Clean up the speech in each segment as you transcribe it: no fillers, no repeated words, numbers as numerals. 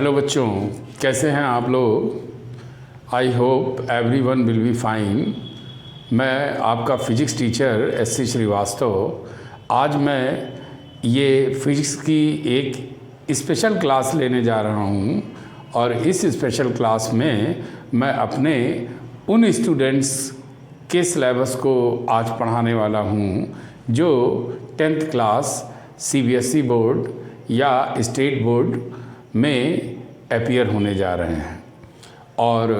Hello बच्चों, कैसे हैं आप लोग। I hope everyone will be fine. मैं आपका फ़िज़िक्स टीचर एस.सी. श्रीवास्तव। आज मैं ये फ़िज़िक्स की एक स्पेशल क्लास लेने जा रहा हूँ और इस स्पेशल क्लास में मैं अपने उन स्टूडेंट्स के सिलेबस को आज पढ़ाने वाला हूँ जो 10th क्लास CBSE बोर्ड या स्टेट बोर्ड में अपीयर होने जा रहे हैं। और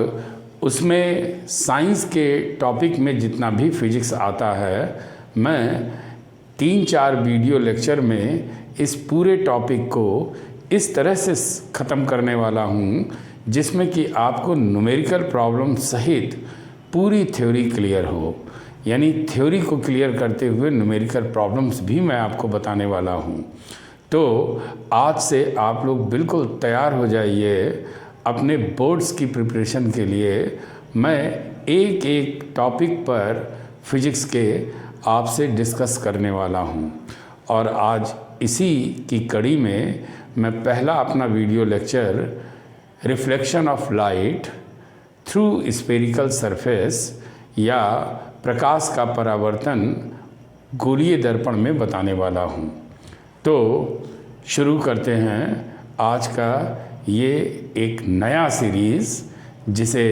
उसमें साइंस के टॉपिक में जितना भी फिज़िक्स आता है, मैं 3-4 वीडियो लेक्चर में इस पूरे टॉपिक को इस तरह से ख़त्म करने वाला हूँ जिसमें कि आपको न्यूमेरिकल प्रॉब्लम सहित पूरी थ्योरी क्लियर हो। यानी थ्योरी को क्लियर करते हुए न्यूमेरिकल प्रॉब्लम्स भी मैं आपको बताने वाला हूँ। तो आज से आप लोग बिल्कुल तैयार हो जाइए अपने बोर्ड्स की प्रिपरेशन के लिए। मैं एक एक टॉपिक पर फिज़िक्स के आपसे डिस्कस करने वाला हूँ और आज इसी की कड़ी में मैं पहला अपना video lecture reflection of light through spherical surface या प्रकाश का परावर्तन गोलीय दर्पण में बताने वाला हूँ। तो शुरू करते हैं आज का ये एक नया सीरीज़ जिसे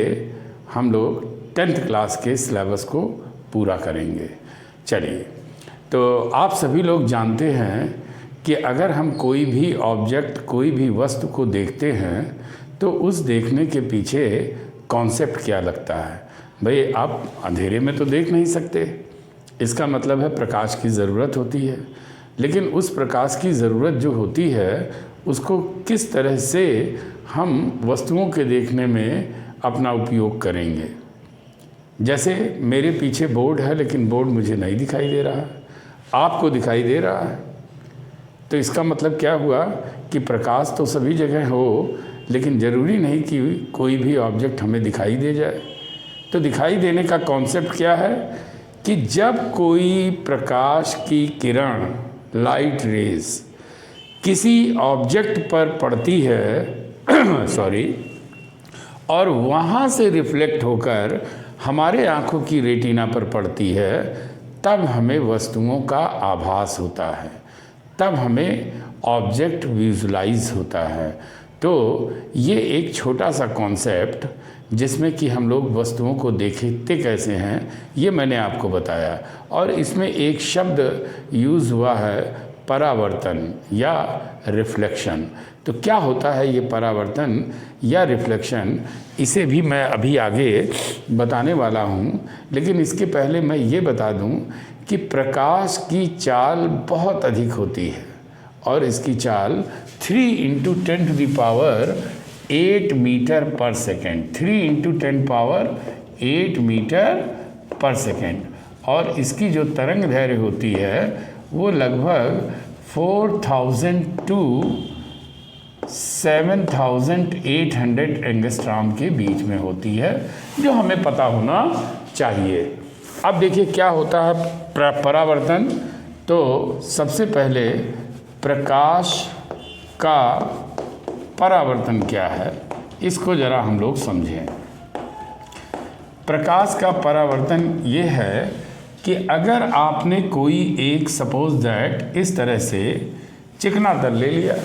हम लोग 10th क्लास के सिलेबस को पूरा करेंगे। चलिए, तो आप सभी लोग जानते हैं कि अगर हम कोई भी ऑब्जेक्ट, कोई भी वस्तु को देखते हैं तो उस देखने के पीछे कॉन्सेप्ट क्या लगता है। भाई, आप अंधेरे में तो देख नहीं सकते, इसका मतलब है प्रकाश की ज़रूरत होती है। लेकिन उस प्रकाश की ज़रूरत जो होती है उसको किस तरह से हम वस्तुओं के देखने में अपना उपयोग करेंगे। जैसे मेरे पीछे बोर्ड है लेकिन बोर्ड मुझे नहीं दिखाई दे रहा, आपको दिखाई दे रहा है। तो इसका मतलब क्या हुआ कि प्रकाश तो सभी जगह हो लेकिन ज़रूरी नहीं कि कोई भी ऑब्जेक्ट हमें दिखाई दे जाए। तो दिखाई देने का कॉन्सेप्ट क्या है कि जब कोई प्रकाश की किरण, लाइट रेज किसी ऑब्जेक्ट पर पड़ती है और वहाँ से रिफ्लेक्ट होकर हमारे आँखों की रेटिना पर पड़ती है, तब हमें वस्तुओं का आभास होता है, तब हमें ऑब्जेक्ट विजुलाइज होता है। तो ये एक छोटा सा कॉन्सेप्ट जिसमें कि हम लोग वस्तुओं को देखते कैसे हैं ये मैंने आपको बताया। और इसमें एक शब्द यूज़ हुआ है, परावर्तन या रिफ्लेक्शन। तो क्या होता है ये परावर्तन या रिफ्लेक्शन, इसे भी मैं अभी आगे बताने वाला हूँ। लेकिन इसके पहले मैं ये बता दूँ कि प्रकाश की चाल बहुत अधिक होती है और इसकी चाल 3 × 10⁸ मीटर पर सेकेंड, 3 × 10⁸ मीटर पर सेकेंड। और इसकी जो तरंग दैर्घ्य होती है वो लगभग 4000 to 7800 एंगस्ट्रॉम के बीच में होती है, जो हमें पता होना चाहिए। अब देखिए क्या होता है परावर्तन। तो सबसे पहले प्रकाश का परावर्तन क्या है इसको ज़रा हम लोग समझें। प्रकाश का परावर्तन ये है कि अगर आपने कोई एक सपोज दैट इस तरह से चिकना तल ले लिया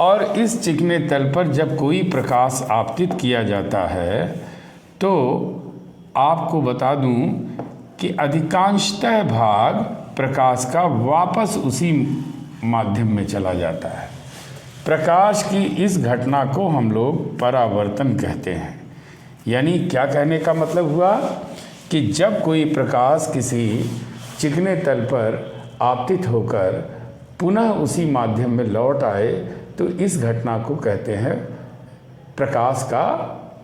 और इस चिकने तल पर जब कोई प्रकाश आपतित किया जाता है तो आपको बता दूं कि अधिकांशतः भाग प्रकाश का वापस उसी माध्यम में चला जाता है। प्रकाश की इस घटना को हम लोग परावर्तन कहते हैं। यानी क्या कहने का मतलब हुआ कि जब कोई प्रकाश किसी चिकने तल पर आपतित होकर पुनः उसी माध्यम में लौट आए तो इस घटना को कहते हैं प्रकाश का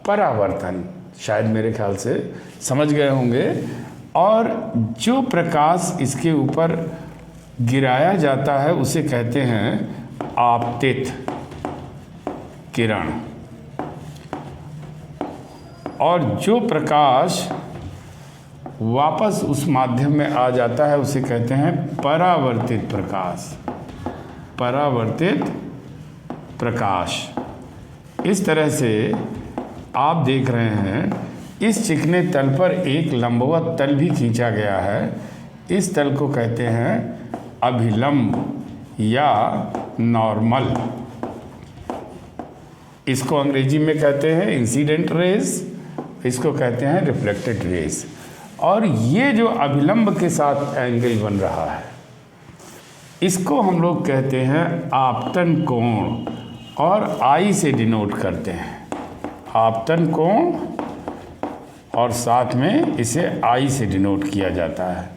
परावर्तन। शायद मेरे ख्याल से समझ गए होंगे। और जो प्रकाश इसके ऊपर गिराया जाता है उसे कहते हैं आपतित किरण, और जो प्रकाश वापस उस माध्यम में आ जाता है उसे कहते हैं परावर्तित प्रकाश, परावर्तित प्रकाश। इस तरह से आप देख रहे हैं इस चिकने तल पर एक लंबवत तल भी खींचा गया है। इस तल को कहते हैं अभिलंब या नॉर्मल। इसको अंग्रेजी में कहते हैं इंसिडेंट रेज, इसको कहते हैं रिफ्लेक्टेड रेज। और ये जो अभिलंब के साथ एंगल बन रहा है इसको हम लोग कहते हैं आपतन कोण और आई से डिनोट करते हैं। आपतन कोण और साथ में इसे आई से डिनोट किया जाता है।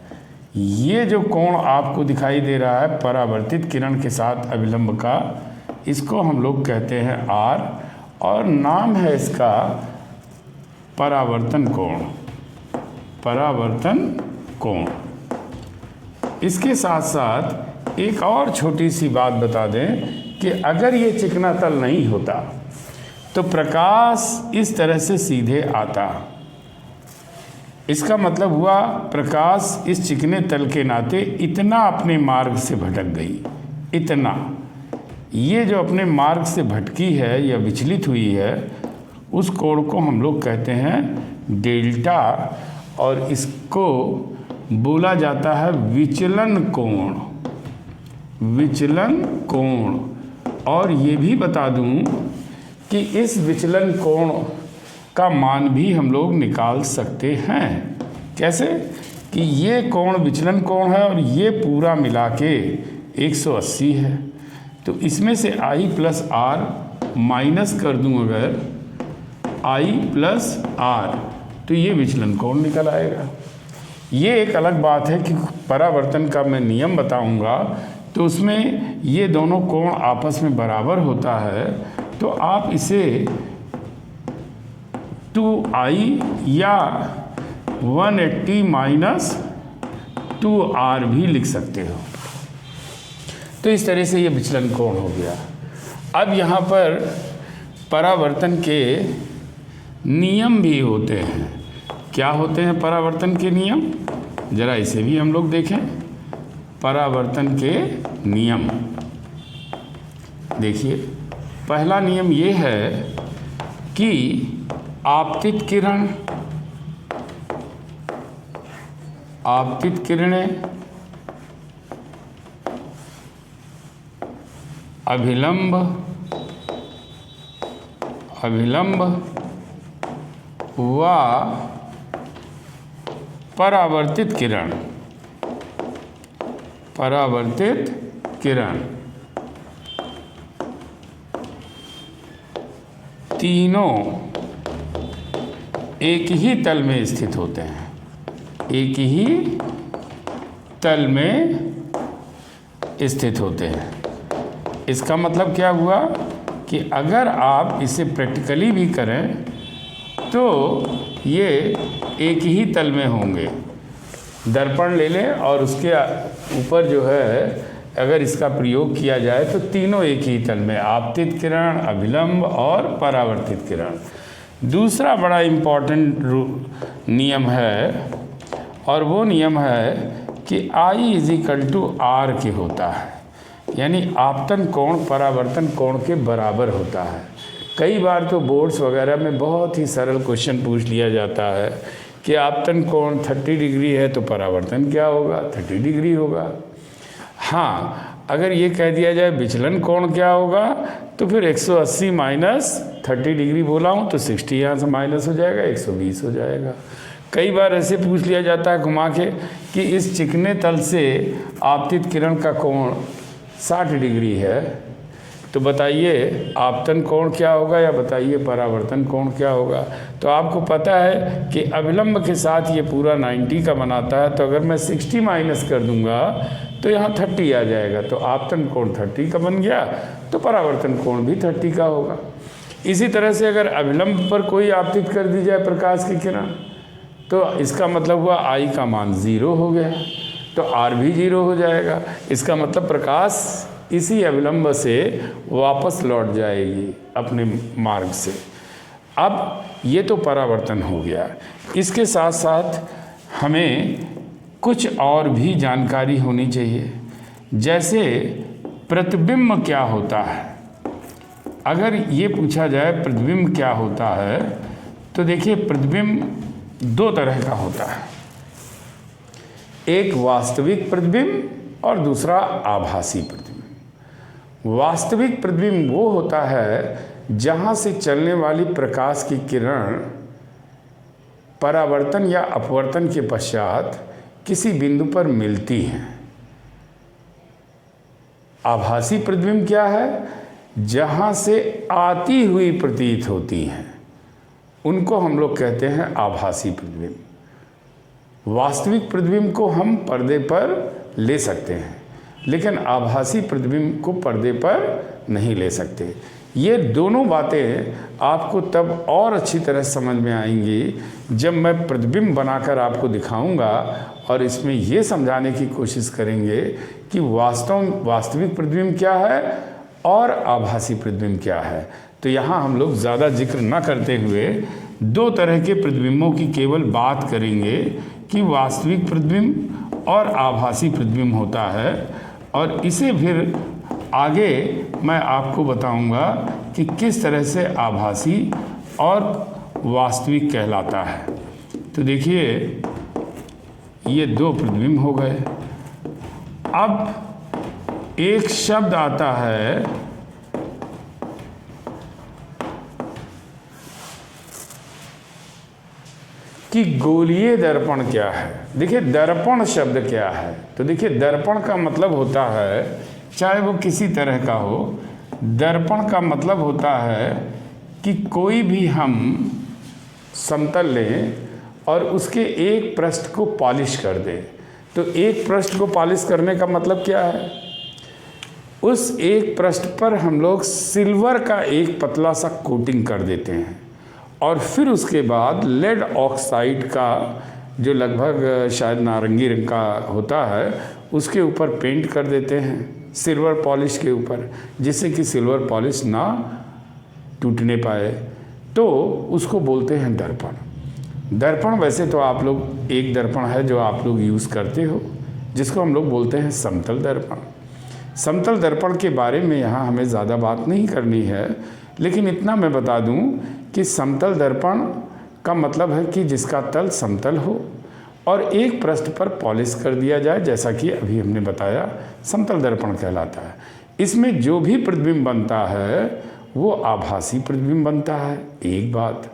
ये जो कोण आपको दिखाई दे रहा है परावर्तित किरण के साथ अभिलंब का, इसको हम लोग कहते हैं आर और नाम है इसका परावर्तन कोण। परावर्तन कोण। इसके साथ साथ एक और छोटी सी बात बता दें कि अगर ये चिकना तल नहीं होता तो प्रकाश इस तरह से सीधे आता। इसका मतलब हुआ प्रकाश इस चिकने तल के नाते इतना अपने मार्ग से भटक गई, इतना। ये जो अपने मार्ग से भटकी है या विचलित हुई है उस कोण को हम लोग कहते हैं डेल्टा और इसको बोला जाता है विचलन कोण। विचलन कोण। और ये भी बता दूं कि इस विचलन कोण का मान भी हम लोग निकाल सकते हैं। कैसे? कि ये कोण विचलन कोण है और ये पूरा मिला के 180 है, तो इसमें से I प्लस आर माइनस कर दूं अगर I प्लस आर तो ये विचलन कोण निकल आएगा। ये एक अलग बात है कि परावर्तन का मैं नियम बताऊंगा तो उसमें ये दोनों कोण आपस में बराबर होता है, तो आप इसे 2I या 180 माइनस 2R भी लिख सकते हो। तो इस तरह से ये विचलन कोण हो गया। अब यहाँ पर परावर्तन के नियम भी होते हैं। क्या होते हैं परावर्तन के नियम? जरा इसे भी हम लोग देखें। परावर्तन के नियम देखिए, पहला नियम ये है कि आपतित किरणें अभिलंब व परावर्तित किरण तीनों एक ही तल में स्थित होते हैं। एक ही तल में स्थित होते हैं। इसका मतलब क्या हुआ कि अगर आप इसे प्रैक्टिकली भी करें तो ये एक ही तल में होंगे। दर्पण ले लें और उसके ऊपर जो है अगर इसका प्रयोग किया जाए तो तीनों एक ही तल में, आपतित किरण, अभिलंब और परावर्तित किरण। दूसरा बड़ा इम्पॉर्टेंट नियम है और वो नियम है कि I = R के होता है, यानी आपतन कोण परावर्तन कोण के बराबर होता है। कई बार तो बोर्ड्स वगैरह में बहुत ही सरल क्वेश्चन पूछ लिया जाता है कि आपतन कोण 30 डिग्री है तो परावर्तन क्या होगा? 30 डिग्री होगा। हाँ, अगर ये कह दिया जाए विचलन कोण क्या होगा तो फिर 180 माइनस 30 डिग्री बोला हूँ तो 60 यहाँ से माइनस हो जाएगा, 120 हो जाएगा। कई बार ऐसे पूछ लिया जाता है घुमा के कि इस चिकने तल से आपतित किरण का कोण 60 डिग्री है, तो बताइए आपतन कोण क्या होगा या बताइए परावर्तन कोण क्या होगा। तो आपको पता है कि अभिलंब के साथ ये पूरा 90 का बनाता है, तो अगर मैं 60 माइनस कर दूंगा तो यहाँ 30 आ जाएगा, तो आपतन कोण 30 का बन गया, तो परावर्तन कोण भी 30 का होगा। इसी तरह से अगर अभिलंब पर कोई आपतित कर दी जाए प्रकाश की किरण तो इसका मतलब हुआ I का मान 0 हो गया, तो R भी 0 हो जाएगा। इसका मतलब प्रकाश इसी अभिलंब से वापस लौट जाएगी अपने मार्ग से। अब ये तो परावर्तन हो गया। इसके साथ साथ हमें कुछ और भी जानकारी होनी चाहिए, जैसे प्रतिबिंब क्या होता है। अगर ये पूछा जाए प्रतिबिंब क्या होता है, तो देखिए प्रतिबिंब दो तरह का होता है, एक वास्तविक प्रतिबिंब और दूसरा आभासी प्रतिबिंब। वास्तविक प्रतिबिंब वो होता है जहाँ से चलने वाली प्रकाश की किरण परावर्तन या अपवर्तन के पश्चात किसी बिंदु पर मिलती हैं। आभासी प्रतिबिंब क्या है? जहाँ से आती हुई प्रतीत होती हैं, उनको हम लोग कहते हैं आभासी प्रतिबिंब। वास्तविक प्रतिबिंब को हम पर्दे पर ले सकते हैं, लेकिन आभासी प्रतिबिंब को पर्दे पर नहीं ले सकते। ये दोनों बातें आपको तब और अच्छी तरह समझ में आएंगी जब मैं प्रतिबिंब बनाकर आपको दिखाऊंगा और इसमें ये समझाने की कोशिश करेंगे कि वास्तविक प्रतिबिंब क्या है और आभासी प्रतिबिंब क्या है। तो यहाँ हम लोग ज़्यादा जिक्र न करते हुए दो तरह के प्रतिबिंबों की केवल बात करेंगे कि वास्तविक प्रतिबिंब और आभासी प्रतिबिंब होता है, और इसे फिर आगे मैं आपको बताऊंगा कि किस तरह से आभासी और वास्तविक कहलाता है। तो देखिए ये दो प्रतिबिंब हो गए। अब एक शब्द आता है कि गोलीय दर्पण क्या है। देखिए दर्पण शब्द क्या है, तो देखिए दर्पण का मतलब होता है, चाहे वो किसी तरह का हो, दर्पण का मतलब होता है कि कोई भी हम समतल लें और उसके एक पृष्ठ को पॉलिश कर दें। तो एक पृष्ठ को पॉलिश करने का मतलब क्या है? उस एक पृष्ठ पर हम लोग सिल्वर का एक पतला सा कोटिंग कर देते हैं, और फिर उसके बाद लेड ऑक्साइड का जो लगभग शायद नारंगी रंग का होता है उसके ऊपर पेंट कर देते हैं, सिल्वर पॉलिश के ऊपर, जिससे कि सिल्वर पॉलिश ना टूटने पाए। तो उसको बोलते हैं दर्पण। दर्पण वैसे तो आप लोग एक दर्पण है जो आप लोग यूज़ करते हो, जिसको हम लोग बोलते हैं समतल दर्पण। समतल दर्पण के बारे में यहाँ हमें ज़्यादा बात नहीं करनी है, लेकिन इतना मैं बता दूँ कि समतल दर्पण का मतलब है कि जिसका तल समतल हो और एक पृष्ठ पर पॉलिश कर दिया जाए, जैसा कि अभी हमने बताया समतल दर्पण कहलाता है। इसमें जो भी प्रतिबिंब बनता है वो आभासी प्रतिबिंब बनता है, एक बात।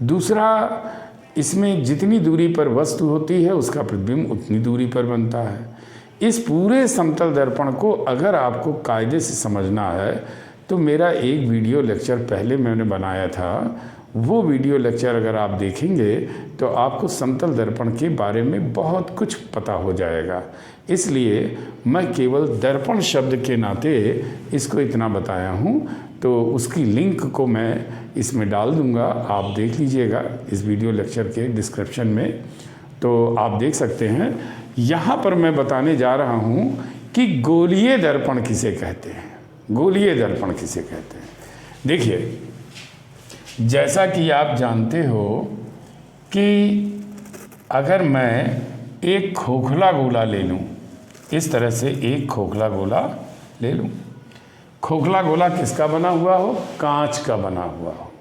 दूसरा, इसमें जितनी दूरी पर वस्तु होती है उसका प्रतिबिंब उतनी दूरी पर बनता है। इस पूरे समतल दर्पण को अगर आपको कायदे से समझना है तो मेरा एक वीडियो लेक्चर पहले मैंने बनाया था, वो वीडियो लेक्चर अगर आप देखेंगे तो आपको समतल दर्पण के बारे में बहुत कुछ पता हो जाएगा। इसलिए मैं केवल दर्पण शब्द के नाते इसको इतना बताया हूँ, तो उसकी लिंक को मैं इसमें डाल दूँगा, आप देख लीजिएगा इस वीडियो लेक्चर के डिस्क्रिप्शन में, तो आप देख सकते हैं। यहाँ पर मैं बताने जा रहा हूँ कि गोलीय दर्पण किसे कहते हैं। गोलीय दर्पण किसे कहते हैं? देखिए, जैसा कि आप जानते हो कि अगर मैं एक खोखला गोला ले लूँ, इस तरह से एक खोखला गोला ले लूँ, खोखला गोला किसका बना हुआ हो? कांच का बना हुआ हो।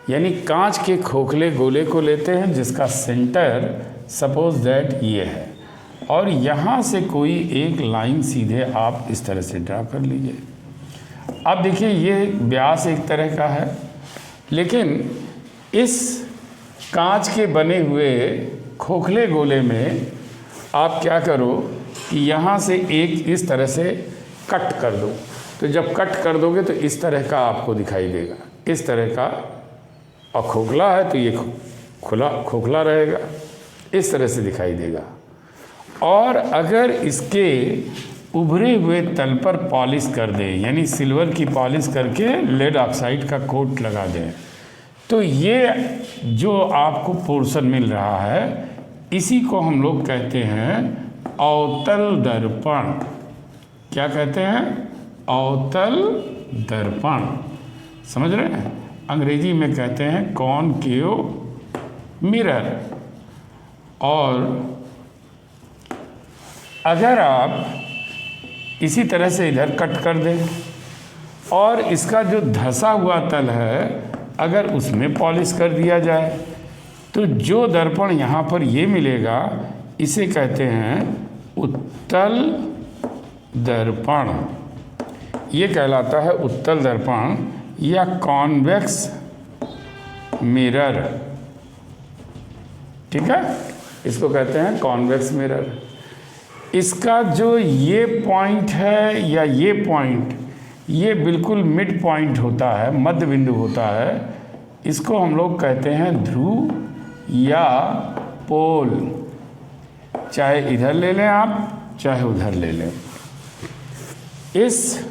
यानी कांच के खोखले गोले को लेते हैं जिसका सेंटर सपोज दैट ये है, और यहाँ से कोई एक लाइन सीधे आप इस तरह से ड्रा कर लीजिए। अब देखिए ये व्यास एक तरह का है, लेकिन इस कांच के बने हुए खोखले गोले में आप क्या करो कि यहाँ से एक इस तरह से कट कर दो। तो जब कट कर दोगे तो इस तरह का आपको दिखाई देगा, इस तरह का, और खोखला है तो ये खुला खोखला रहेगा, इस तरह से दिखाई देगा। और अगर इसके उभरे हुए तल पर पॉलिश कर दें, यानी सिल्वर की पॉलिश करके लेड ऑक्साइड का कोट लगा दें, तो ये जो आपको पोर्शन मिल रहा है इसी को हम लोग कहते हैं अवतल दर्पण। क्या कहते हैं? अवतल दर्पण। समझ रहे हैं? अंग्रेजी में कहते हैं कॉनकेव मिरर। और अगर आप इसी तरह से इधर कट कर दें, और इसका जो धंसा हुआ तल है अगर उसमें पॉलिश कर दिया जाए तो जो दर्पण यहाँ पर ये मिलेगा इसे कहते हैं उत्तल दर्पण। ये कहलाता है उत्तल दर्पण या कॉन्वेक्स मिरर। ठीक है, इसको कहते हैं कॉन्वेक्स मिरर। इसका जो ये पॉइंट है या ये पॉइंट, ये बिल्कुल मिड पॉइंट होता है, मध्य बिंदु होता है। इसको हम लोग कहते हैं ध्रुव या पोल। चाहे इधर ले लें आप, चाहे उधर ले लें। इस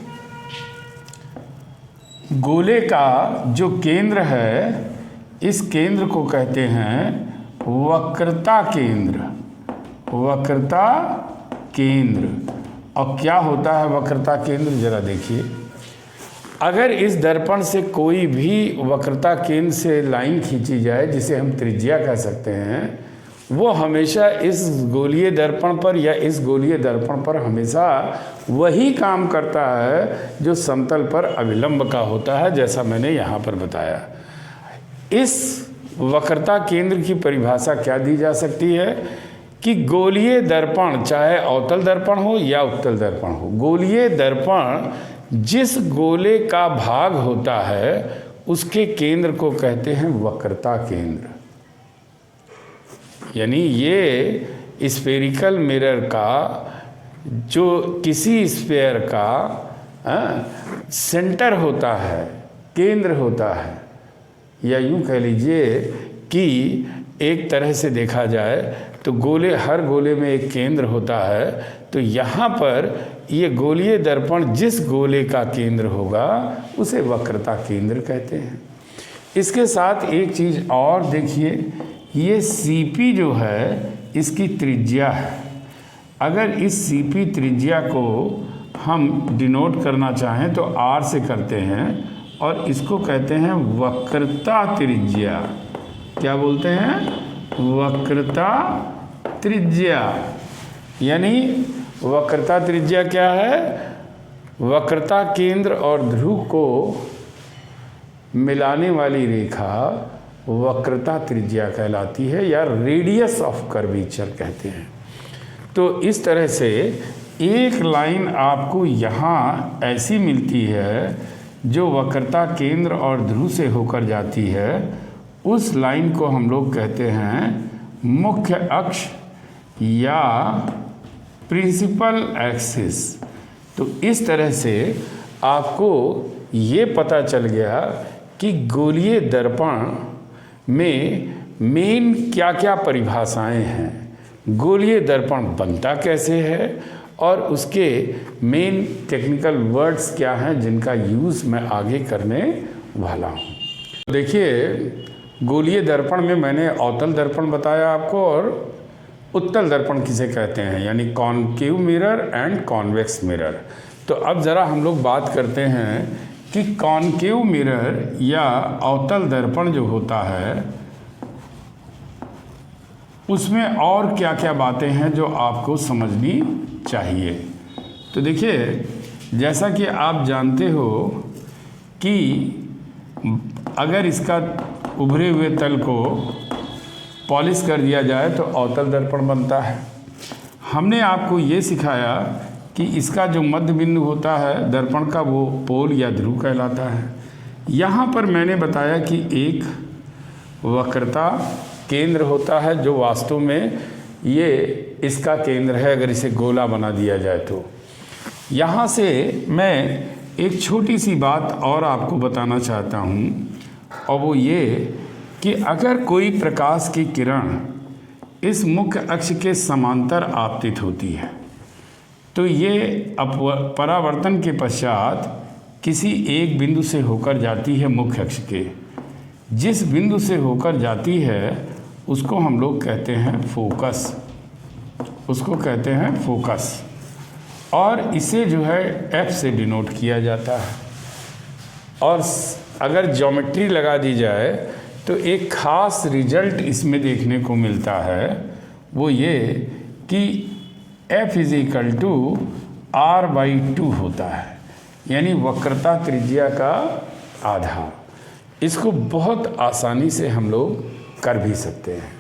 गोले का जो केंद्र है, इस केंद्र को कहते हैं वक्रता केंद्र। वक्रता केंद्र। और क्या होता है वक्रता केंद्र, जरा देखिए। अगर इस दर्पण से कोई भी वक्रता केंद्र से लाइन खींची जाए, जिसे हम त्रिज्या कह सकते हैं, वो हमेशा इस गोलीय दर्पण पर या इस गोलीय दर्पण पर हमेशा वही काम करता है जो समतल पर अभिलंब का होता है, जैसा मैंने यहाँ पर बताया। इस वक्रता केंद्र की परिभाषा क्या दी जा सकती है कि गोलीय दर्पण, चाहे अवतल दर्पण हो या उत्तल दर्पण हो, गोलीय दर्पण जिस गोले का भाग होता है उसके केंद्र को कहते हैं वक्रता केंद्र। यानी ये स्फेरिकल मिरर का जो किसी स्फेयर का सेंटर होता है, केंद्र होता है, या यूं कह लीजिए कि एक तरह से देखा जाए तो गोले, हर गोले में एक केंद्र होता है। तो यहाँ पर ये गोलीय दर्पण जिस गोले का केंद्र होगा उसे वक्रता केंद्र कहते हैं। इसके साथ एक चीज़ और देखिए, ये CP जो है इसकी त्रिज्या है। अगर इस CP त्रिज्या को हम डिनोट करना चाहें तो R से करते हैं और इसको कहते हैं वक्रता त्रिज्या। क्या बोलते हैं? वक्रता त्रिज्या। यानी वक्रता त्रिज्या क्या है? वक्रता केंद्र और ध्रुव को मिलाने वाली रेखा वक्रता त्रिज्या कहलाती है, या रेडियस ऑफ कर्वेचर कहते हैं। तो इस तरह से एक लाइन आपको यहाँ ऐसी मिलती है जो वक्रता केंद्र और ध्रुव से होकर जाती है। उस लाइन को हम लोग कहते हैं मुख्य अक्ष या प्रिंसिपल एक्सिस। तो इस तरह से आपको ये पता चल गया कि गोलीय दर्पण में मेन क्या क्या परिभाषाएं हैं, गोलीय दर्पण बनता कैसे है, और उसके मेन टेक्निकल वर्ड्स क्या हैं जिनका यूज़ मैं आगे करने वाला हूँ। देखिए, गोलीय दर्पण में मैंने अवतल दर्पण बताया आपको, और उत्तल दर्पण किसे कहते हैं, यानी concave mirror and convex mirror. तो अब ज़रा हम लोग बात करते हैं कि कॉनकेव मिरर या अवतल दर्पण जो होता है उसमें और क्या क्या बातें हैं जो आपको समझनी चाहिए। तो देखिए, जैसा कि आप जानते हो कि अगर इसका उभरे हुए तल को पॉलिश कर दिया जाए तो अवतल दर्पण बनता है। हमने आपको ये सिखाया कि इसका जो मध्य बिंदु होता है दर्पण का, वो पोल या ध्रुव कहलाता है। यहाँ पर मैंने बताया कि एक वक्रता केंद्र होता है जो वास्तव में ये इसका केंद्र है अगर इसे गोला बना दिया जाए तो। यहाँ से मैं एक छोटी सी बात और आपको बताना चाहता हूँ, और वो ये कि अगर कोई प्रकाश की किरण इस मुख्य अक्ष के समांतर आपतित होती है तो ये परावर्तन के पश्चात किसी एक बिंदु से होकर जाती है मुख्य अक्ष के। जिस बिंदु से होकर जाती है उसको हम लोग कहते हैं फोकस, उसको कहते हैं फोकस, और इसे जो है F से डिनोट किया जाता है। और अगर ज्योमेट्री लगा दी जाए तो एक ख़ास रिजल्ट इसमें देखने को मिलता है, वो ये कि F = R/2 होता है। यानी वक्रता त्रिज्या का आधा। इसको बहुत आसानी से हम लोग कर भी सकते हैं।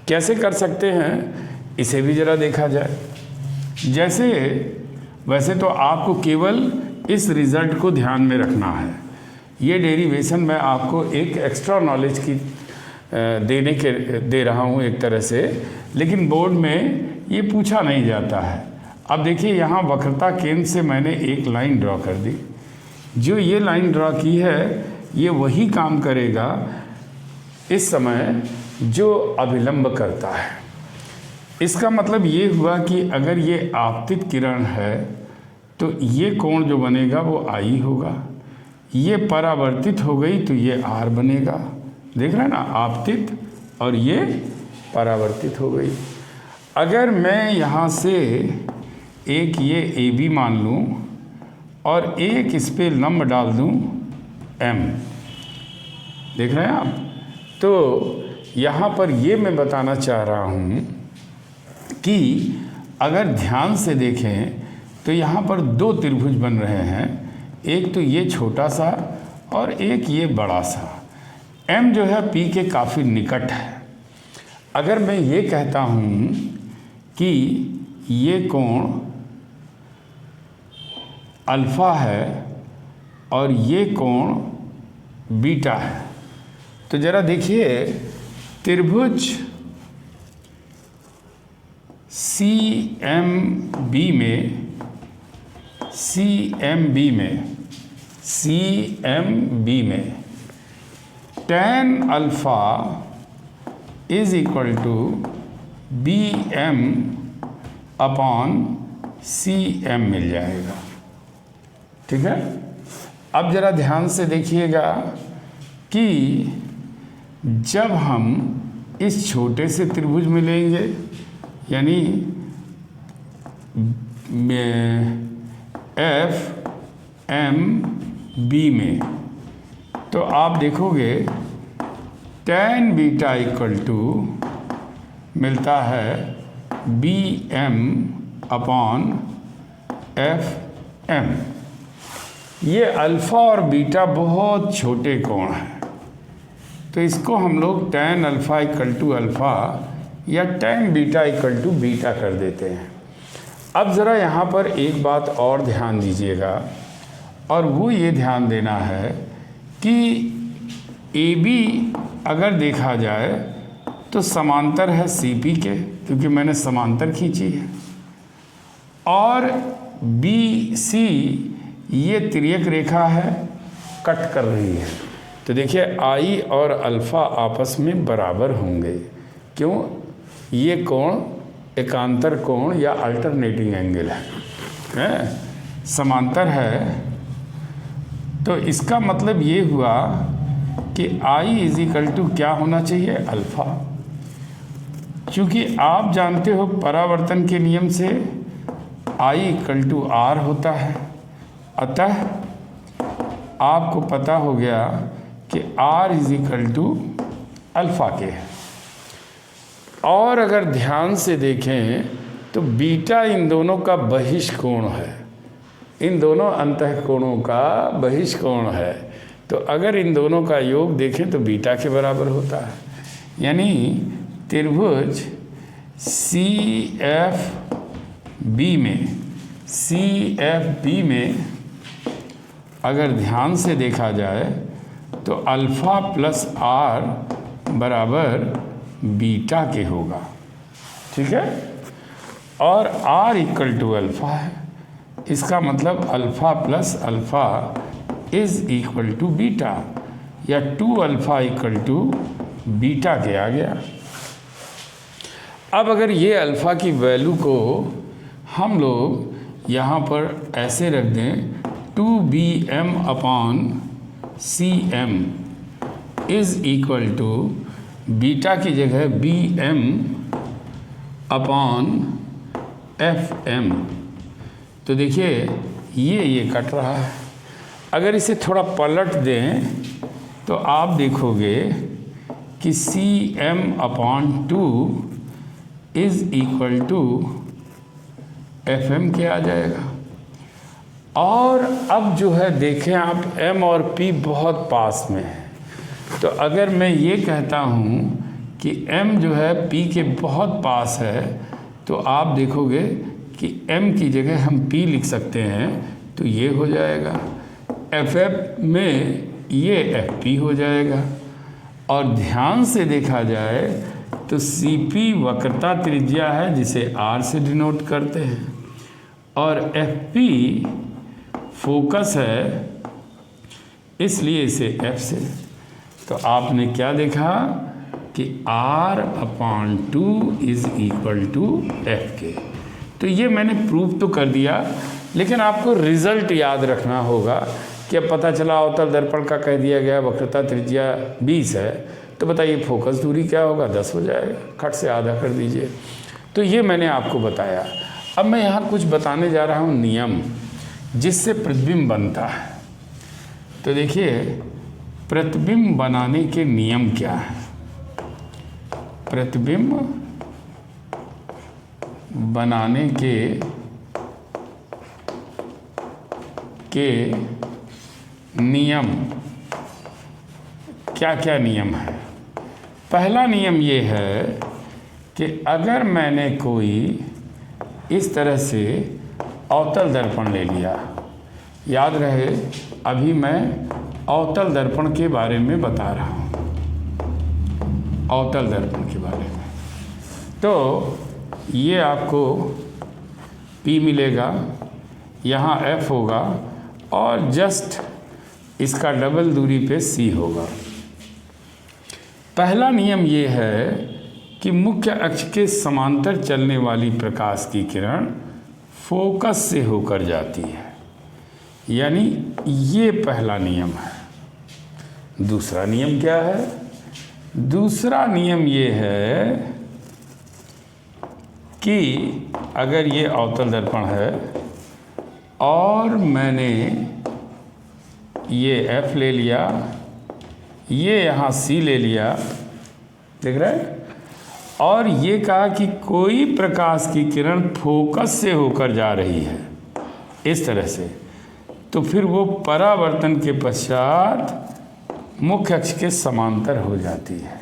कैसे कर सकते हैं इसे भी ज़रा देखा जाए। जैसे वैसे तो आपको केवल इस रिज़ल्ट को ध्यान में रखना है। ये डेरिवेशन मैं आपको एक एक्स्ट्रा नॉलेज की दे रहा हूँ एक तरह से, लेकिन बोर्ड में ये पूछा नहीं जाता है। अब देखिए यहाँ वक्रता केंद्र से मैंने एक लाइन ड्रॉ कर दी। जो ये लाइन ड्रॉ की है ये वही काम करेगा इस समय जो अभिलंब करता है। इसका मतलब ये हुआ कि अगर ये आपतित किरण है तो ये कोण जो बनेगा वो आई होगा, ये परावर्तित हो गई तो ये आर बनेगा। देख रहे हैं ना, आपतित और ये परावर्तित हो गई। अगर मैं यहाँ से एक ये ए बी मान लूँ और एक इस पर लंब डाल दूँ एम, देख रहे हैं आप, तो यहाँ पर ये मैं बताना चाह रहा हूँ कि अगर ध्यान से देखें तो यहाँ पर दो त्रिभुज बन रहे हैं, एक तो ये छोटा सा और एक ये बड़ा सा। m जो है p के काफ़ी निकट है। अगर मैं ये कहता हूँ कि ये कोण अल्फ़ा है और ये कोण बीटा है, तो ज़रा देखिए त्रिभुज CMB में tan alpha is equal to BM upon CM मिल जाएगा। ठीक है। अब ज़रा ध्यान से देखिएगा कि जब हम इस छोटे से त्रिभुज में लेंगे यानी FMB में, तो आप देखोगे tan बीटा इक्वल टू मिलता है BM अपॉन FM। ये अल्फ़ा और बीटा बहुत छोटे कोण हैं, तो इसको हम लोग tan alpha equal to alpha या tan beta equal to beta कर देते हैं। अब ज़रा यहाँ पर एक बात और ध्यान दीजिएगा, और वो ये ध्यान देना है कि AB अगर देखा जाए तो समांतर है CP के, क्योंकि मैंने समांतर खींची है, और BC ये तिर्यक रेखा है, कट कर रही है। तो देखिए I और अल्फ़ा आपस में बराबर होंगे। क्यों? ये कोण एकांतर कोण या अल्टरनेटिंग एंगल है, समांतर है। तो इसका मतलब ये हुआ कि I इज इक्वल टू क्या होना चाहिए? अल्फ़ा। क्योंकि आप जानते हो परावर्तन के नियम से I इक्वल टू R होता है, अतः आपको पता हो गया कि R is equal to alpha के है। और अगर ध्यान से देखें तो बीटा इन दोनों का बहिष्कोण है, इन दोनों अंतःकोणों का बहिष्कोण है। तो अगर इन दोनों का योग देखें तो बीटा के बराबर होता है। यानी त्रिभुज CFB में अगर ध्यान से देखा जाए तो अल्फ़ा प्लस R बराबर बीटा के होगा। ठीक है। और R इक्वल टू अल्फ़ा है, इसका मतलब alpha plus alpha is equal to beta, या 2 अल्फ़ा इक्वल टू बीटा के आ गया। अब अगर ये अल्फ़ा की वैल्यू को हम लोग यहाँ पर ऐसे रख दें 2BM upon CM is equal to beta की जगह BM अपॉन FM, तो देखिए ये कट रहा है। अगर इसे थोड़ा पलट दें तो आप देखोगे कि CM upon 2 is equal to FM के आ जाएगा। और अब जो है देखें आप M और P बहुत पास में है, तो अगर मैं ये कहता हूँ कि M जो है P के बहुत पास है, तो आप देखोगे कि M की जगह हम P लिख सकते हैं, तो ये हो जाएगा। FF में ये FP हो जाएगा। और ध्यान से देखा जाए तो CP वक्रता त्रिज्या है जिसे R से डिनोट करते हैं, और FP फोकस है इसलिए इसे F से। तो आपने क्या देखा कि R/2 is equal to FK। तो ये मैंने प्रूव तो कर दिया, लेकिन आपको रिजल्ट याद रखना होगा कि अब पता चला अवतल दर्पण का कह दिया गया वक्रता त्रिज्या 20 है, तो बताइए फोकस दूरी क्या होगा, 10 हो जाएगा, खट से आधा कर दीजिए। तो ये मैंने आपको बताया। अब मैं यहाँ कुछ बताने जा रहा हूँ नियम जिससे प्रतिबिंब बनता है। तो देखिए प्रतिबिंब बनाने के नियम क्या है। प्रतिबिंब बनाने के नियम क्या क्या नियम है। पहला नियम ये है कि अगर मैंने कोई इस तरह से अवतल दर्पण ले लिया, याद रहे अभी मैं अवतल दर्पण के बारे में बता रहा हूँ, अवतल दर्पण के बारे में। तो ये आपको P मिलेगा, यहाँ F होगा, और जस्ट इसका डबल दूरी पे C होगा। पहला नियम ये है कि मुख्य अक्ष के समांतर चलने वाली प्रकाश की किरण फोकस से होकर जाती है, यानी ये पहला नियम है। दूसरा नियम क्या है? दूसरा नियम ये है कि अगर ये अवतल दर्पण है और मैंने ये F ले लिया, ये यहाँ C ले लिया, देख रहे हैं, और ये कहा कि कोई प्रकाश की किरण फोकस से होकर जा रही है इस तरह से, तो फिर वो परावर्तन के पश्चात मुख्य अक्ष के समांतर हो जाती है।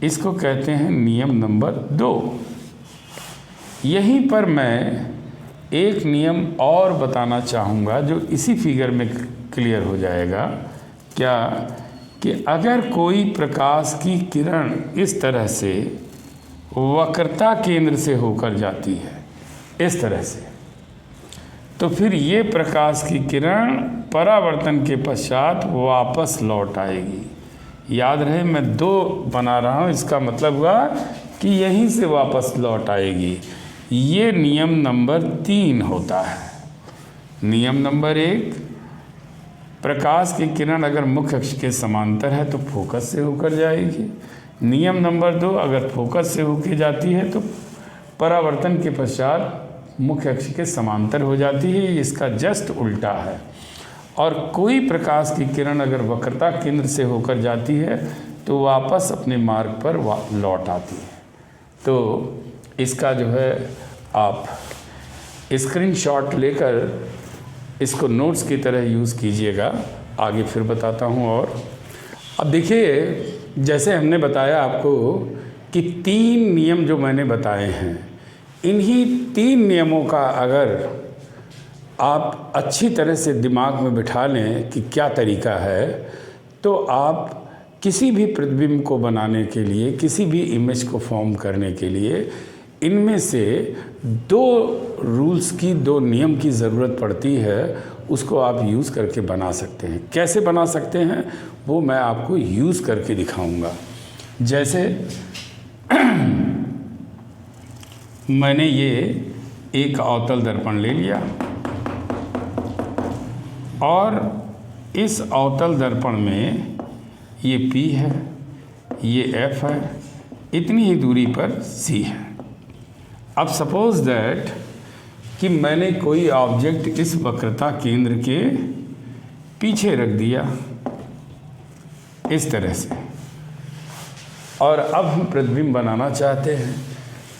इसको कहते हैं नियम नंबर 2। यहीं पर मैं एक नियम और बताना चाहूँगा जो इसी फिगर में क्लियर हो जाएगा। क्या कि अगर कोई प्रकाश की किरण इस तरह से वक्रता केंद्र से होकर जाती है इस तरह से, तो फिर ये प्रकाश की किरण परावर्तन के पश्चात वापस लौट आएगी। याद रहे मैं 2 बना रहा हूँ, इसका मतलब हुआ कि यहीं से वापस लौट आएगी। ये नियम नंबर 3 होता है। नियम नंबर 1, प्रकाश की किरण अगर मुख्य अक्ष के समांतर है तो फोकस से होकर जाएगी। नियम नंबर 2, अगर फोकस से होकर जाती है तो परावर्तन के पश्चात मुख्य अक्ष के समांतर हो जाती है। इसका जस्ट उल्टा है। और कोई प्रकाश की किरण अगर वक्रता केंद्र से होकर जाती है तो वापस अपने मार्ग पर लौट आती है। तो इसका जो है आप स्क्रीनशॉट लेकर इसको नोट्स की तरह यूज़ कीजिएगा। आगे फिर बताता हूँ। और अब देखिए, जैसे हमने बताया आपको कि 3 नियम जो मैंने बताए हैं, इन्हीं 3 नियमों का अगर आप अच्छी तरह से दिमाग में बिठा लें कि क्या तरीका है, तो आप किसी भी प्रतिबिंब को बनाने के लिए, किसी भी इमेज को फॉर्म करने के लिए इनमें से 2 रूल्स की, 2 नियम की ज़रूरत पड़ती है। उसको आप यूज़ करके बना सकते हैं। कैसे बना सकते हैं वो मैं आपको यूज़ करके दिखाऊंगा। जैसे मैंने ये एक अवतल दर्पण ले लिया और इस अवतल दर्पण में ये P है, ये F है, इतनी ही दूरी पर C है। अब सपोज दैट कि मैंने कोई ऑब्जेक्ट इस वक्रता केंद्र के पीछे रख दिया इस तरह से, और अब हम प्रतिबिंब बनाना चाहते हैं।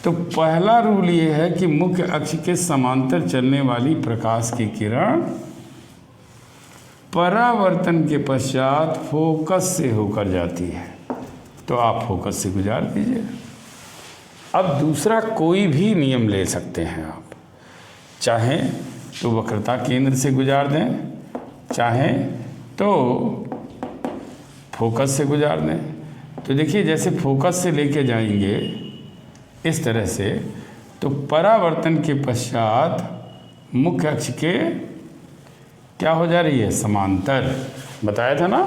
तो पहला रूल ये है कि मुख्य अक्ष के समांतर चलने वाली प्रकाश की किरण परावर्तन के पश्चात फोकस से होकर जाती है। तो आप फोकस से गुजार दीजिए। अब दूसरा कोई भी नियम ले सकते हैं आप, चाहें तो वक्रता केंद्र से गुजार दें, चाहें तो फोकस से गुजार दें। तो देखिए जैसे फोकस से लेके जाएंगे इस तरह से, तो परावर्तन के पश्चात मुख्य अक्ष के क्या हो जा रही है, समांतर। बताया था ना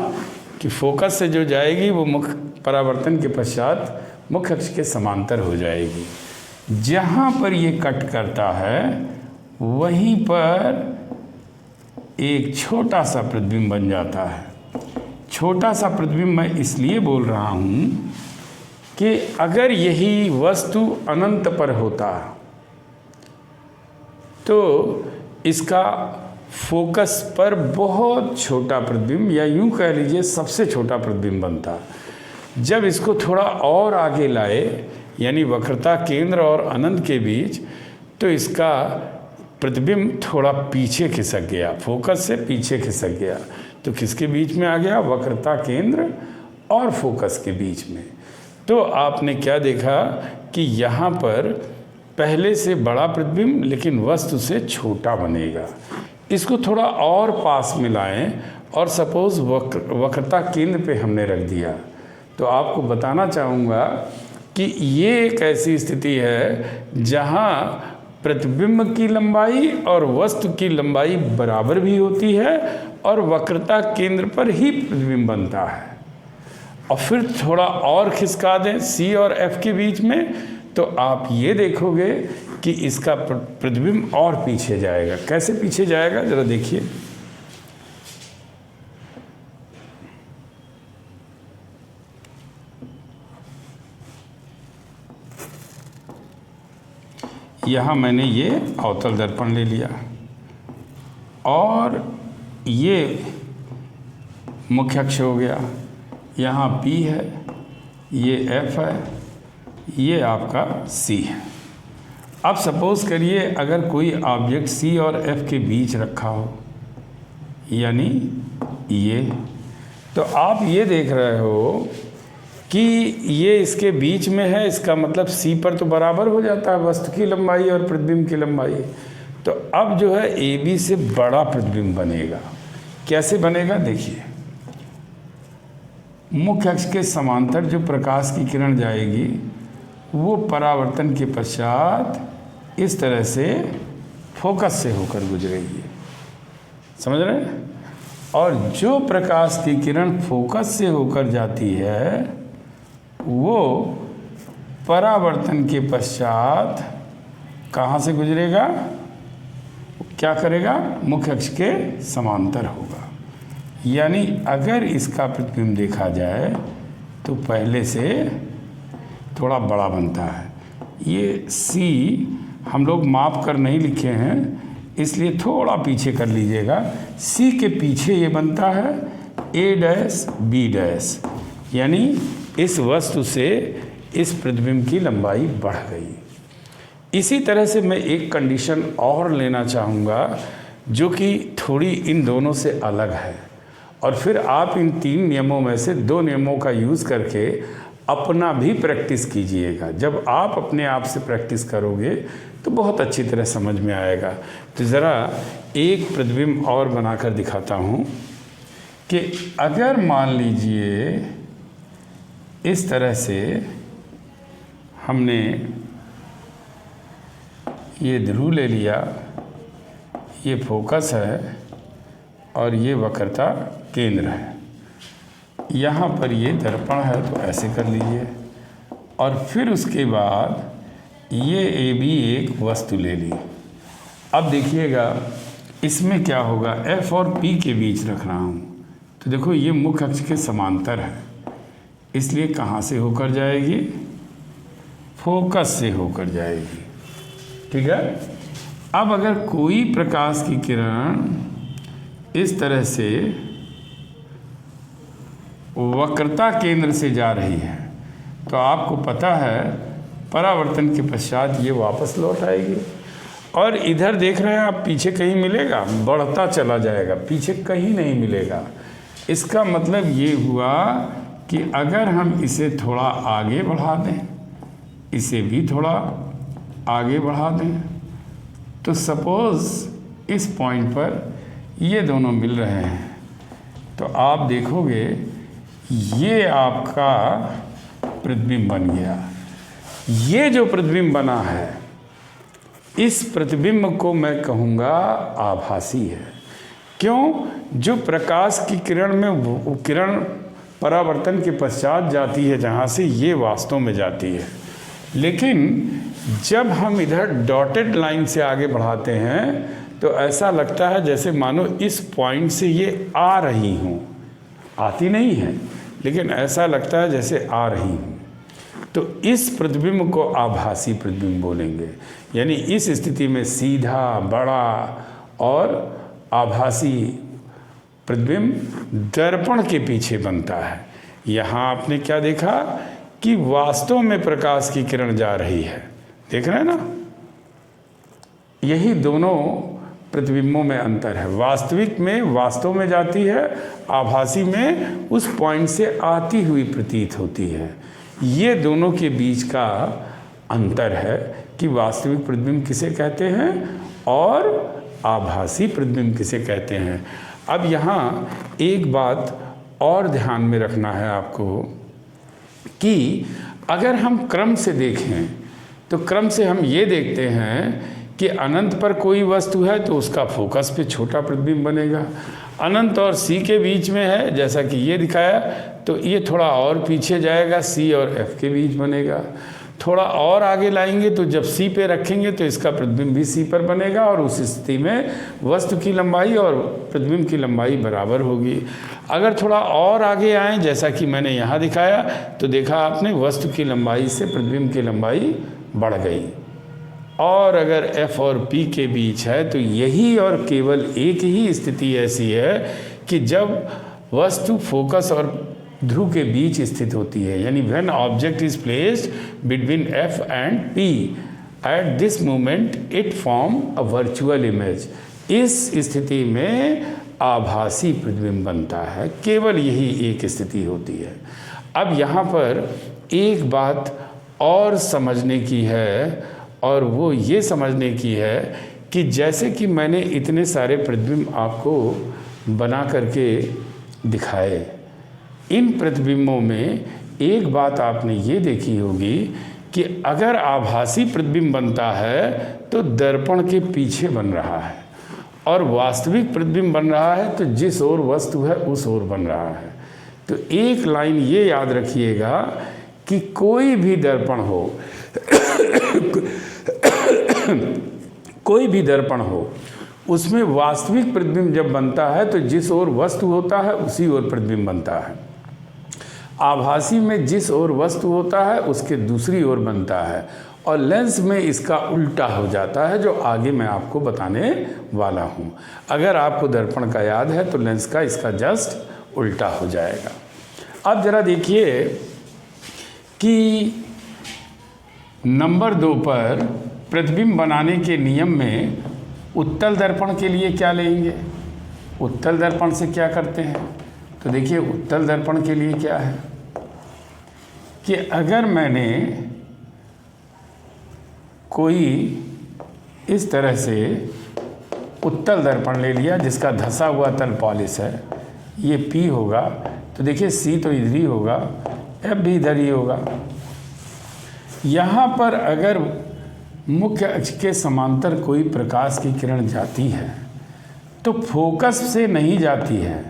कि फोकस से जो जाएगी वो मुख्य परावर्तन के पश्चात मुख्य अक्ष के समांतर हो जाएगी। जहाँ पर ये कट करता है वहीं पर एक छोटा सा प्रतिबिंब बन जाता है। छोटा सा प्रतिबिंब मैं इसलिए बोल रहा हूँ कि अगर यही वस्तु अनंत पर होता तो इसका फोकस पर बहुत छोटा प्रतिबिंब, या यूं कह लीजिए सबसे छोटा प्रतिबिंब बनता। जब इसको थोड़ा और आगे लाए, यानी वक्रता केंद्र और अनंत के बीच, तो इसका प्रतिबिंब थोड़ा पीछे खिसक गया, फोकस से पीछे खिसक गया। तो किसके बीच में आ गया, वक्रता केंद्र और फोकस के बीच में। तो आपने क्या देखा कि यहाँ पर पहले से बड़ा प्रतिबिंब लेकिन वस्तु से छोटा बनेगा। इसको थोड़ा और पास में लाएं और सपोज वक्रता केंद्र पे हमने रख दिया, तो आपको बताना चाहूँगा कि ये एक ऐसी स्थिति है जहाँ प्रतिबिंब की लंबाई और वस्तु की लंबाई बराबर भी होती है और वक्रता केंद्र पर ही प्रतिबिंब बनता है। और फिर थोड़ा और खिसका दें C और F के बीच में, तो आप ये देखोगे कि इसका प्रतिबिंब और पीछे जाएगा। कैसे पीछे जाएगा जरा देखिए। यहाँ मैंने ये अवतल दर्पण ले लिया और ये मुख्य अक्ष हो गया। यहाँ P है, ये F है, ये आपका C है। अब सपोज करिए अगर कोई ऑब्जेक्ट C और F के बीच रखा हो, यानी ये, तो आप ये देख रहे हो कि ये इसके बीच में है। इसका मतलब C पर तो बराबर हो जाता है वस्तु की लंबाई और प्रतिबिंब की लंबाई। तो अब जो है AB से बड़ा प्रतिबिंब बनेगा। कैसे बनेगा देखिए, मुख्य अक्ष के समांतर जो प्रकाश की किरण जाएगी वो परावर्तन के पश्चात इस तरह से फोकस से होकर गुजरेगी। समझ रहे हैं? और जो प्रकाश की किरण फोकस से होकर जाती है वो परावर्तन के पश्चात कहाँ से गुजरेगा, क्या करेगा, मुख्य अक्ष के समांतर होगा। यानी अगर इसका प्रतिबिंब देखा जाए तो पहले से थोड़ा बड़ा बनता है। ये C हम लोग माप कर नहीं लिखे हैं, इसलिए थोड़ा पीछे कर लीजिएगा। C के पीछे ये बनता है A', B', यानी इस वस्तु से इस प्रतिबिंब की लंबाई बढ़ गई। इसी तरह से मैं एक कंडीशन और लेना चाहूँगा जो कि थोड़ी इन दोनों से अलग है, और फिर आप इन 3 नियमों में से 2 नियमों का यूज़ करके अपना भी प्रैक्टिस कीजिएगा। जब आप अपने आप से प्रैक्टिस करोगे तो बहुत अच्छी तरह समझ में आएगा। तो ज़रा एक प्रतिबिंब और बनाकर दिखाता हूँ कि अगर मान लीजिए इस तरह से हमने ये ध्रुव ले लिया, ये फोकस है और ये वक्रता केंद्र है। यहाँ पर ये दर्पण है तो ऐसे कर लीजिए, और फिर उसके बाद ये AB एक वस्तु ले ली। अब देखिएगा इसमें क्या होगा, F और P के बीच रख रहा हूँ, तो देखो ये मुख्य अक्ष के समांतर है, इसलिए कहाँ से होकर जाएगी, फोकस से होकर जाएगी। ठीक है। अब अगर कोई प्रकाश की किरण इस तरह से वक्रता केंद्र से जा रही है तो आपको पता है परावर्तन के पश्चात ये वापस लौट आएगी। और इधर देख रहे हैं आप, पीछे कहीं मिलेगा, बढ़ता चला जाएगा, पीछे कहीं नहीं मिलेगा। इसका मतलब ये हुआ कि अगर हम इसे थोड़ा आगे बढ़ा दें, इसे भी थोड़ा आगे बढ़ा दें, तो सपोज़ इस पॉइंट पर ये दोनों मिल रहे हैं, तो आप देखोगे ये आपका प्रतिबिंब बन गया। ये जो प्रतिबिंब बना है, इस प्रतिबिंब को मैं कहूँगा आभासी है। क्यों? जो प्रकाश की किरण में वो किरण परावर्तन के पश्चात जाती है, जहाँ से ये वास्तव में जाती है, लेकिन जब हम इधर डॉटेड लाइन से आगे बढ़ाते हैं तो ऐसा लगता है जैसे मानो इस पॉइंट से ये आ रही हूँ, आती नहीं है, लेकिन ऐसा लगता है जैसे आ रही हूँ। तो इस प्रतिबिंब को आभासी प्रतिबिंब बोलेंगे। यानी इस स्थिति में सीधा, बड़ा और आभासी प्रतिबिंब दर्पण के पीछे बनता है। यहाँ आपने क्या देखा कि वास्तव में प्रकाश की किरण जा रही है, देख रहे हैं ना? यही दोनों प्रतिबिंबों में अंतर है। वास्तविक में वास्तव में जाती है, आभासी में उस पॉइंट से आती हुई प्रतीत होती है। ये दोनों के बीच का अंतर है कि वास्तविक प्रतिबिंब किसे कहते हैं और आभासी प्रतिबिंब किसे कहते हैं। अब यहाँ एक बात और ध्यान में रखना है आपको कि अगर हम क्रम से देखें तो क्रम से हम ये देखते हैं कि अनंत पर कोई वस्तु है तो उसका फोकस पे छोटा प्रतिबिंब बनेगा। अनंत और सी के बीच में है, जैसा कि ये दिखाया, तो ये थोड़ा और पीछे जाएगा, सी और एफ के बीच बनेगा। थोड़ा और आगे लाएंगे तो जब सी पे रखेंगे तो इसका प्रतिबिंब भी सी पर बनेगा, और उस स्थिति में वस्तु की लंबाई और प्रतिबिंब की लंबाई बराबर होगी। अगर थोड़ा और आगे आएँ, जैसा कि मैंने यहाँ दिखाया, तो देखा आपने वस्तु की लंबाई से प्रतिबिंब की लंबाई बढ़ गई। और अगर F और P के बीच है तो यही और केवल एक ही स्थिति ऐसी है कि जब वस्तु फोकस और ध्रुव के बीच स्थित होती है, यानी when object is placed between F and P at this moment it form a virtual image. इस स्थिति में आभासी प्रतिबिंब बनता है। केवल यही एक स्थिति होती है। अब यहाँ पर एक बात और समझने की है, और वो ये समझने की है कि जैसे कि मैंने इतने सारे प्रतिबिंब आपको बना करके दिखाए, इन प्रतिबिंबों में एक बात आपने ये देखी होगी कि अगर आभासी प्रतिबिंब बनता है तो दर्पण के पीछे बन रहा है, और वास्तविक प्रतिबिंब बन रहा है तो जिस ओर वस्तु है उस ओर बन रहा है। तो एक लाइन ये याद रखिएगा कि कोई भी दर्पण हो कोई भी दर्पण हो, उसमें वास्तविक प्रतिबिंब जब बनता है तो जिस ओर वस्तु होता है उसी ओर प्रतिबिंब बनता है। आभासी में जिस ओर वस्तु होता है उसके दूसरी ओर बनता है, और लेंस में इसका उल्टा हो जाता है, जो आगे मैं आपको बताने वाला हूँ। अगर आपको दर्पण का याद है तो लेंस का इसका जस्ट उल्टा हो जाएगा। अब जरा देखिए कि नंबर 2 पर प्रतिबिंब बनाने के नियम में उत्तल दर्पण के लिए क्या लेंगे, उत्तल दर्पण से क्या करते हैं। तो देखिए उत्तल दर्पण के लिए क्या है कि अगर मैंने कोई इस तरह से उत्तल दर्पण ले लिया जिसका धंसा हुआ तल पॉलिश है, ये P होगा, तो देखिए C तो इधर ही होगा, F भी इधर ही होगा। यहाँ पर अगर मुख्य अक्ष के समांतर कोई प्रकाश की किरण जाती है तो फोकस से नहीं जाती है,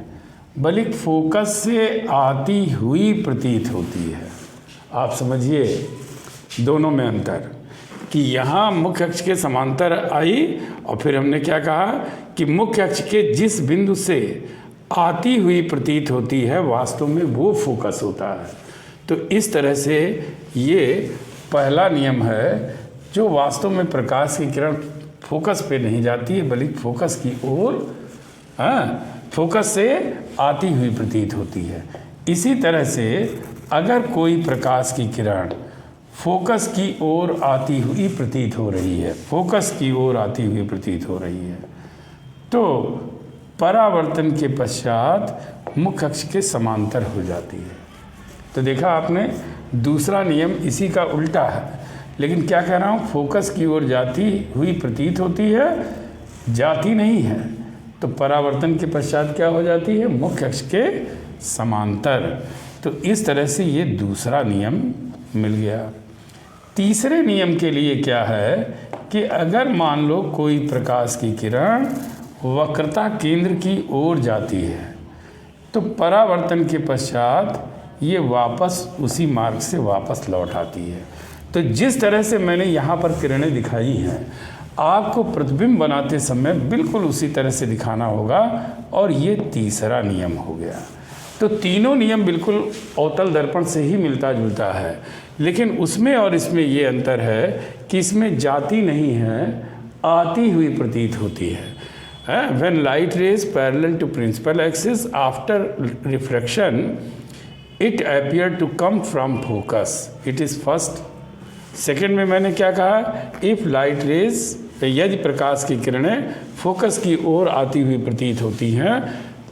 बल्कि फोकस से आती हुई प्रतीत होती है। आप समझिए दोनों में अंतर कि यहाँ मुख्य अक्ष के समांतर आई, और फिर हमने क्या कहा कि मुख्य अक्ष के जिस बिंदु से आती हुई प्रतीत होती है वास्तव में वो फोकस होता है। तो इस तरह से ये पहला नियम है, जो वास्तव में प्रकाश की किरण फोकस पे नहीं जाती है बल्कि फोकस की ओर, फोकस से आती हुई प्रतीत होती है। इसी तरह से अगर कोई प्रकाश की किरण फोकस की ओर आती हुई प्रतीत हो रही है, फोकस की ओर आती हुई प्रतीत हो रही है। तो परावर्तन के पश्चात मुख्य अक्ष के समांतर हो जाती है। तो देखा आपने, दूसरा नियम इसी का उल्टा है, लेकिन क्या कह रहा हूँ, फोकस की ओर जाती हुई प्रतीत होती है, जाती नहीं है। तो परावर्तन के पश्चात क्या हो जाती है, मुख्य अक्ष के समांतर। तो इस तरह से ये दूसरा नियम मिल गया। तीसरे नियम के लिए क्या है कि अगर मान लो कोई प्रकाश की किरण वक्रता केंद्र की ओर जाती है तो परावर्तन के पश्चात ये वापस उसी मार्ग से वापस लौट आती है। तो जिस तरह से मैंने यहाँ पर किरणें दिखाई हैं, आपको प्रतिबिंब बनाते समय बिल्कुल उसी तरह से दिखाना होगा, और ये तीसरा नियम हो गया। तो तीनों नियम बिल्कुल अवतल दर्पण से ही मिलता जुलता है, लेकिन उसमें और इसमें ये अंतर है कि इसमें जाती नहीं है, आती हुई प्रतीत होती है। When light rays parallel to principal axis after refraction, it appear to come from focus. It is first. Second में मैंने क्या कहा, इफ लाइट रेज, यदि प्रकाश की किरणें फोकस की ओर आती हुई प्रतीत होती हैं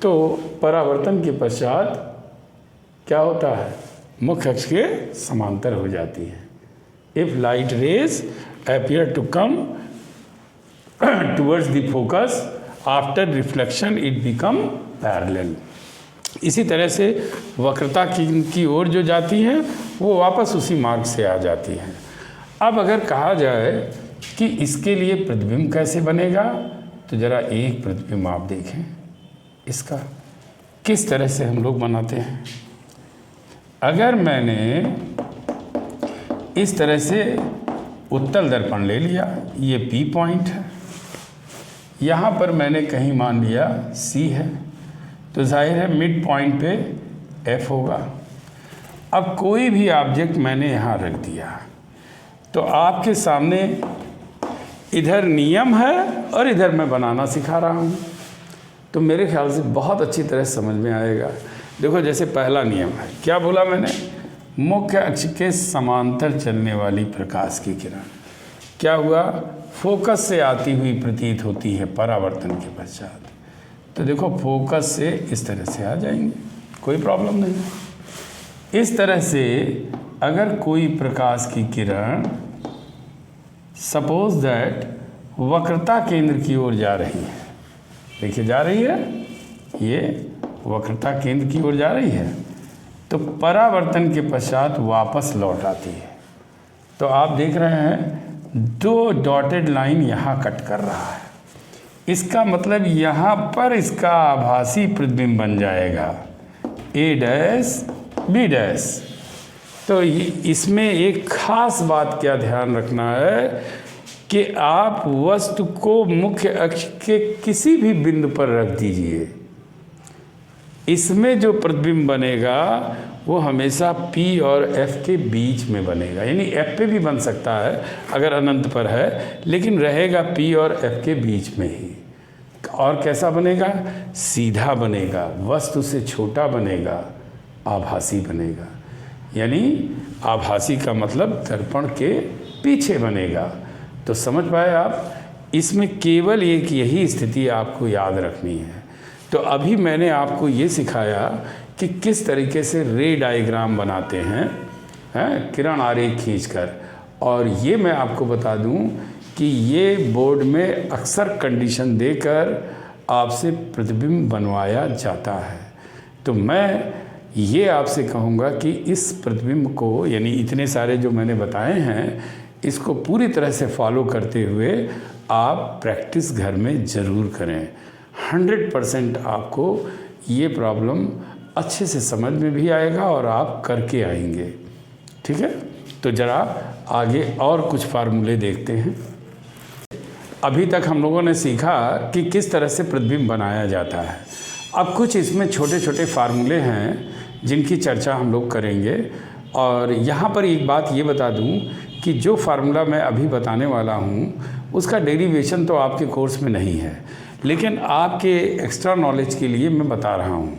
तो परावर्तन के पश्चात क्या होता है, मुख्य अक्ष के समांतर हो जाती है। If light rays appear to come towards the focus after reflection it become parallel. इसी तरह से वक्रता की ओर जो जाती हैं वो वापस उसी मार्ग से आ जाती हैं। अब अगर कहा जाए कि इसके लिए प्रतिबिंब कैसे बनेगा, तो ज़रा एक प्रतिबिंब आप देखें इसका किस तरह से हम लोग बनाते हैं। अगर मैंने इस तरह से उत्तल दर्पण ले लिया, ये P पॉइंट है, यहाँ पर मैंने कहीं मान लिया C है, तो जाहिर है मिड पॉइंट पे F होगा। अब कोई भी ऑब्जेक्ट मैंने यहाँ रख दिया तो आपके सामने इधर नियम है और इधर मैं बनाना सिखा रहा हूँ, तो मेरे ख्याल से बहुत अच्छी तरह समझ में आएगा। देखो, जैसे पहला नियम है, क्या बोला मैंने, मुख्य अक्ष के समांतर चलने वाली प्रकाश की किरण क्या हुआ, फोकस से आती हुई प्रतीत होती है परावर्तन के पश्चात। तो देखो, फोकस से इस तरह से आ जाएंगे, कोई प्रॉब्लम नहीं। इस तरह से अगर कोई प्रकाश की किरण सपोज दैट वक्रता केंद्र की ओर जा रही है, देखिए जा रही है, ये वक्रता केंद्र की ओर जा रही है, तो परावर्तन के पश्चात वापस लौट आती है। तो आप देख रहे हैं दो डॉटेड लाइन यहाँ कट कर रहा है, इसका मतलब यहाँ पर इसका आभासी प्रतिबिंब बन जाएगा A डैश B डैश। तो इसमें एक खास बात क्या ध्यान रखना है कि आप वस्तु को मुख्य अक्ष के किसी भी बिंदु पर रख दीजिए, इसमें जो प्रतिबिंब बनेगा वो हमेशा P और F के बीच में बनेगा। यानी F पे भी बन सकता है अगर अनंत पर है, लेकिन रहेगा P और F के बीच में ही। और कैसा बनेगा, सीधा बनेगा, वस्तु से छोटा बनेगा, आभासी बनेगा। यानी आभासी का मतलब दर्पण के पीछे बनेगा। तो समझ पाए आप, इसमें केवल एक यही स्थिति आपको याद रखनी है। तो अभी मैंने आपको ये सिखाया कि किस तरीके से रे डायग्राम बनाते हैं, किरण आरेख खींचकर। और ये मैं आपको बता दूं कि ये बोर्ड में अक्सर कंडीशन देकर आपसे प्रतिबिंब बनवाया जाता है। तो मैं ये आपसे कहूँगा कि इस प्रतिबिंब को, यानी इतने सारे जो मैंने बताए हैं, इसको पूरी तरह से फॉलो करते हुए आप प्रैक्टिस घर में ज़रूर करें। 100% आपको ये प्रॉब्लम अच्छे से समझ में भी आएगा और आप करके आएंगे। ठीक है, तो ज़रा आगे और कुछ फार्मूले देखते हैं। अभी तक हम लोगों ने सीखा कि किस तरह से प्रतिबिंब बनाया जाता है। अब कुछ इसमें छोटे छोटे फार्मूले हैं जिनकी चर्चा हम लोग करेंगे। और यहाँ पर एक बात ये बता दूँ कि जो फार्मूला मैं अभी बताने वाला हूँ उसका डेरिवेशन तो आपके कोर्स में नहीं है, लेकिन आपके एक्स्ट्रा नॉलेज के लिए मैं बता रहा हूँ।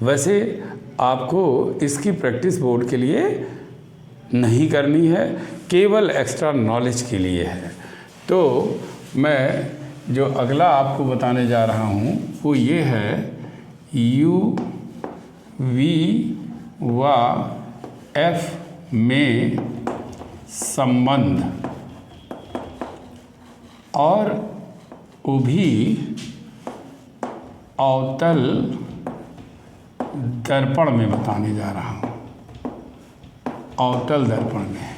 वैसे आपको इसकी प्रैक्टिस बोर्ड के लिए नहीं करनी है, केवल एक्स्ट्रा नॉलेज के लिए है। तो मैं जो अगला आपको बताने जा रहा हूँ वो ये है u v व f में संबंध और वो भी अवतल दर्पण में बताने जा रहा हूँ। अवतल दर्पण में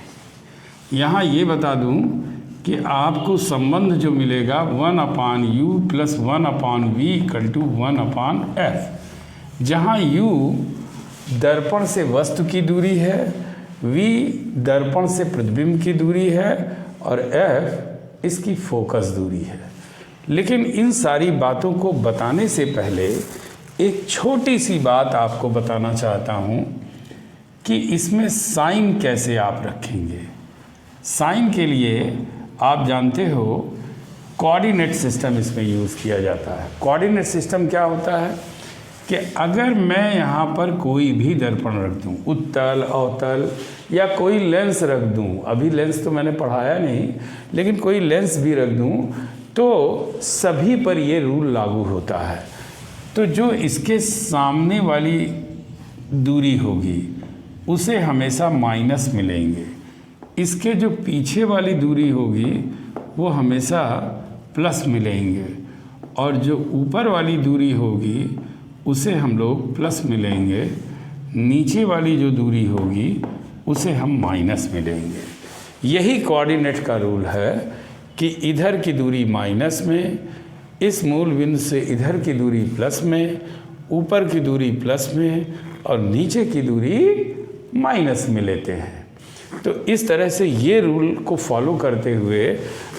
यहाँ ये बता दूँ कि आपको संबंध जो मिलेगा 1/u + 1/v = 1/f, जहाँ u दर्पण से वस्तु की दूरी है, v दर्पण से प्रतिबिंब की दूरी है और f इसकी फोकस दूरी है। लेकिन इन सारी बातों को बताने से पहले एक छोटी सी बात आपको बताना चाहता हूँ कि इसमें साइन कैसे आप रखेंगे। साइन के लिए आप जानते हो कोऑर्डिनेट सिस्टम इसमें यूज़ किया जाता है। कोऑर्डिनेट सिस्टम क्या होता है कि अगर मैं यहाँ पर कोई भी दर्पण रख दूँ, उत्तल, अवतल या कोई लेंस रख दूँ, अभी लेंस तो मैंने पढ़ाया नहीं, लेकिन कोई लेंस भी रख दूँ तो सभी पर ये रूल लागू होता है। तो जो इसके सामने वाली दूरी होगी उसे हमेशा माइनस मिलेंगे, इसके जो पीछे वाली दूरी होगी वो हमेशा प्लस मिलेंगे और जो ऊपर वाली दूरी होगी उसे हम लोग प्लस मिलेंगे, नीचे वाली जो दूरी होगी उसे हम माइनस मिलेंगे। यही कोऑर्डिनेट का रूल है कि इधर की दूरी माइनस में, इस मूल बिंदु से इधर की दूरी प्लस में, ऊपर की दूरी प्लस में और नीचे की दूरी माइनस में लेते हैं। तो इस तरह से ये रूल को फॉलो करते हुए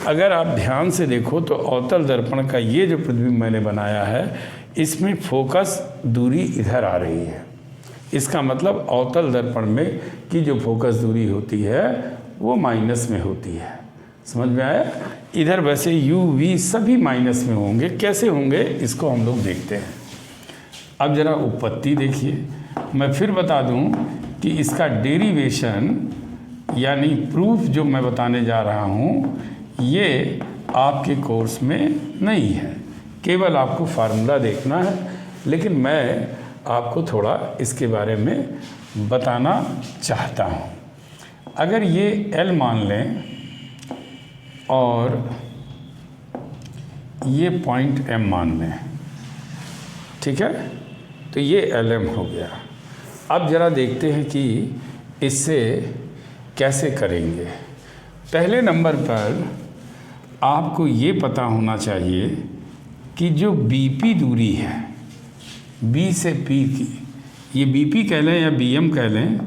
अगर आप ध्यान से देखो तो अवतल दर्पण का ये जो प्रतिबिंब मैंने बनाया है इसमें फोकस दूरी इधर आ रही है। इसका मतलब अवतल दर्पण में की जो फोकस दूरी होती है वो माइनस में होती है। समझ में आया? इधर वैसे u v सभी माइनस में होंगे। कैसे होंगे इसको हम लोग देखते हैं। अब ज़रा उत्पत्ति देखिए। मैं फिर बता दूं कि इसका डेरिवेशन यानी प्रूफ जो मैं बताने जा रहा हूँ ये आपके कोर्स में नहीं है, केवल आपको फार्मूला देखना है। लेकिन मैं आपको थोड़ा इसके बारे में बताना चाहता हूँ। अगर ये L मान लें और ये पॉइंट M मान लें, ठीक है, तो ये LM हो गया। अब ज़रा देखते हैं कि इससे कैसे करेंगे। पहले नंबर पर आपको ये पता होना चाहिए कि जो BP दूरी है, B से P की, ये BP कह लें या BM कह लें,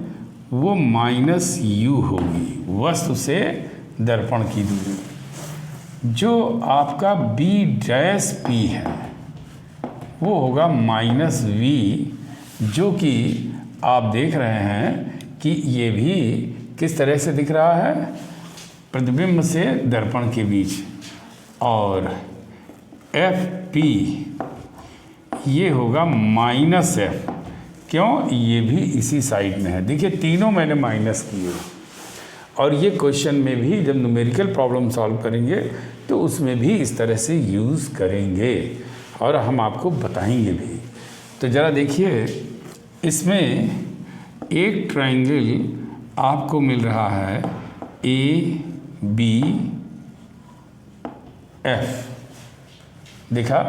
वो -u होगी, वस्तु से दर्पण की दूरी। जो आपका B' P है वो होगा -v, जो कि आप देख रहे हैं कि ये भी किस तरह से दिख रहा है, प्रतिबिंब से दर्पण के बीच। और FP ये होगा -f, क्यों? ये भी इसी साइड में है। देखिए तीनों मैंने माइनस किए और ये क्वेश्चन में भी जब न्यूमेरिकल प्रॉब्लम सॉल्व करेंगे तो उसमें भी इस तरह से यूज़ करेंगे और हम आपको बताएंगे भी। तो ज़रा देखिए, इसमें एक ट्रायंगल आपको मिल रहा है ABF, दिखा?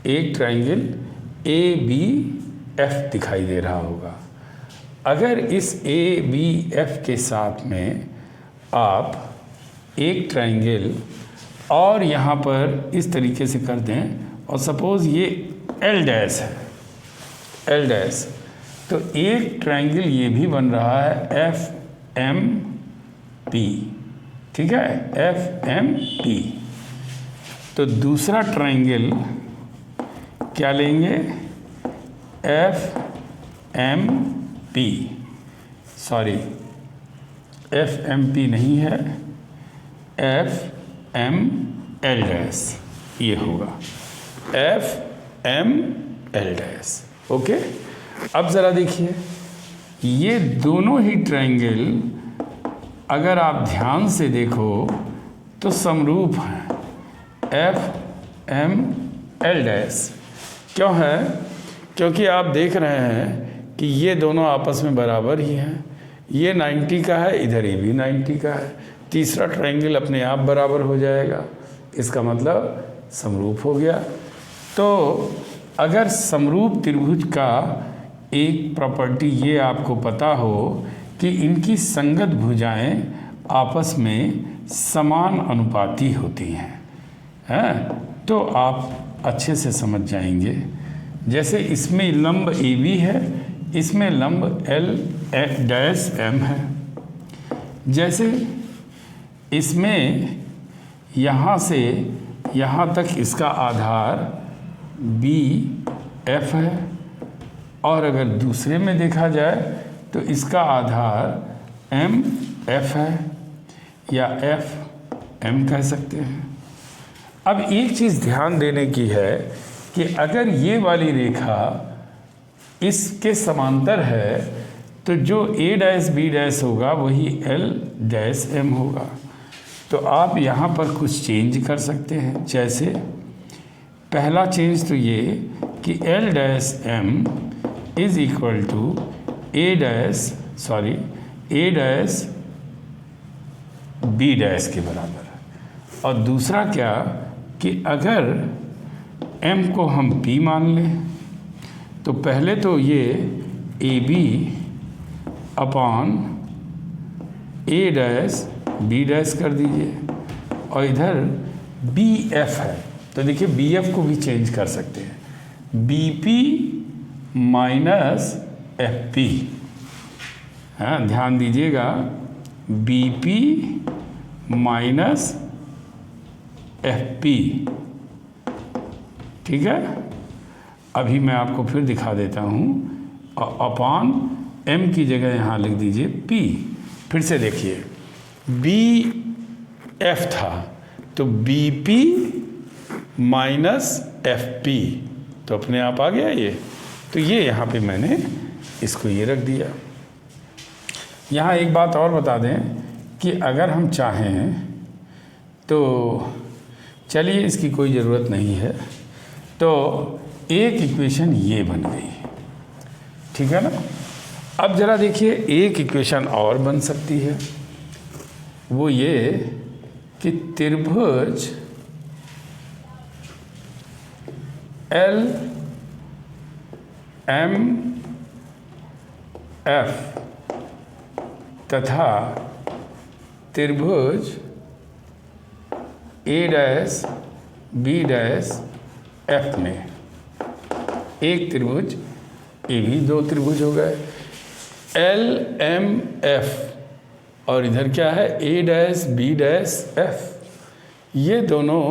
एक ट्रायंगल ABF दिखाई दे रहा होगा। अगर इस ABF के साथ में आप एक ट्रायंगल और यहाँ पर इस तरीके से कर दें और सपोज़ ये L' है, L', तो एक ट्रायंगल ये भी बन रहा है FMP, ठीक है, FMP। तो दूसरा ट्रायंगल क्या लेंगे? FMP, सॉरी FMP नहीं है, FML', ये होगा FML'। ओके, अब ज़रा देखिए, ये दोनों ही ट्रायंगल अगर आप ध्यान से देखो तो समरूप हैं, एफ एम एल डैश। क्यों है? क्योंकि आप देख रहे हैं कि ये दोनों आपस में बराबर ही हैं। ये 90 का है, इधर ये भी 90 का है। तीसरा ट्रायंगल अपने आप बराबर हो जाएगा, इसका मतलब समरूप हो गया। तो अगर समरूप त्रिभुज का एक प्रॉपर्टी ये आपको पता हो कि इनकी संगत भुजाएं आपस में समान अनुपाती होती हैं, तो आप अच्छे से समझ जाएंगे। जैसे इसमें लंब ए बी है, इसमें लंब एल डैश एम है। जैसे इसमें यहाँ से यहाँ तक इसका आधार बी एफ है, और अगर दूसरे में देखा जाए तो इसका आधार एम एफ है, या एफ एम कह सकते हैं। अब एक चीज़ ध्यान देने की है कि अगर ये वाली रेखा इसके समांतर है तो जो ए डैश बी डैश होगा वही एल डैश एम होगा। तो आप यहाँ पर कुछ चेंज कर सकते हैं। जैसे पहला चेंज तो ये कि L dash M is equal to A dash B dash के बराबर है। और दूसरा क्या कि अगर m को हम p मान लें तो पहले तो ये A B upon A dash B dash कर दीजिए, और इधर बी एफ है तो देखिए बी एफ को भी चेंज कर सकते हैं, B P minus F P. हाँ, ध्यान दीजिएगा, B P minus F P. ठीक है, अभी मैं आपको फिर दिखा देता हूँ। अपॉन एम की जगह यहाँ लिख दीजिए पी। फिर से देखिए, बी एफ था तो B P minus F P, तो अपने आप आ गया ये। तो ये यहाँ पे मैंने इसको ये रख दिया। यहाँ एक बात और बता दें कि अगर हम चाहें तो चलिए, इसकी कोई ज़रूरत नहीं है, तो एक इक्वेशन ये बन गई, ठीक है ना। अब ज़रा देखिए, एक इक्वेशन और बन सकती है, वो ये कि त्रिभुज एल एम एफ तथा त्रिभुज ए डैश बी डैश एफ में एक त्रिभुज ए भी दो त्रिभुज हो गए, एल एम एफ और इधर क्या है ए डैश बी डैश एफ, ये दोनों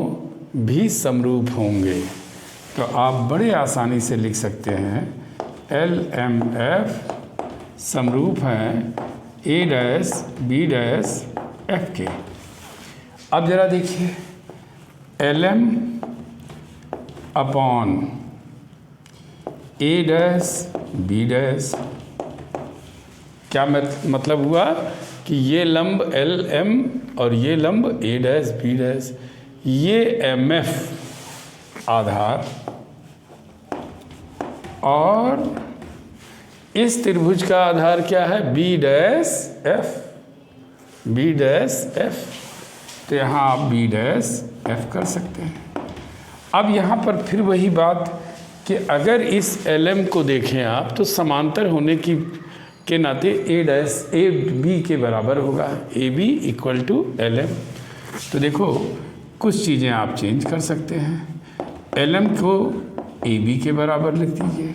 भी समरूप होंगे। तो आप बड़े आसानी से लिख सकते हैं एल एम एफ समरूप हैं ए डैश बी डैश एफ के। अब ज़रा देखिए, L M upon A dash B dash, क्या मतलब हुआ कि ये लंब एल एम और ये लंब ए डैश बी डैश, ये एम एफ आधार, और इस त्रिभुज का आधार क्या है B dash F, B dash F. तो यहाँ आप बी डैश एफ कर सकते हैं। अब यहाँ पर फिर वही बात कि अगर इस एल एम को देखें आप तो समांतर होने के नाते ए डैश ए बी के बराबर होगा, A B equal to L M. तो देखो, कुछ चीज़ें आप चेंज कर सकते हैं। एल एम को ए बी के बराबर लिख दीजिए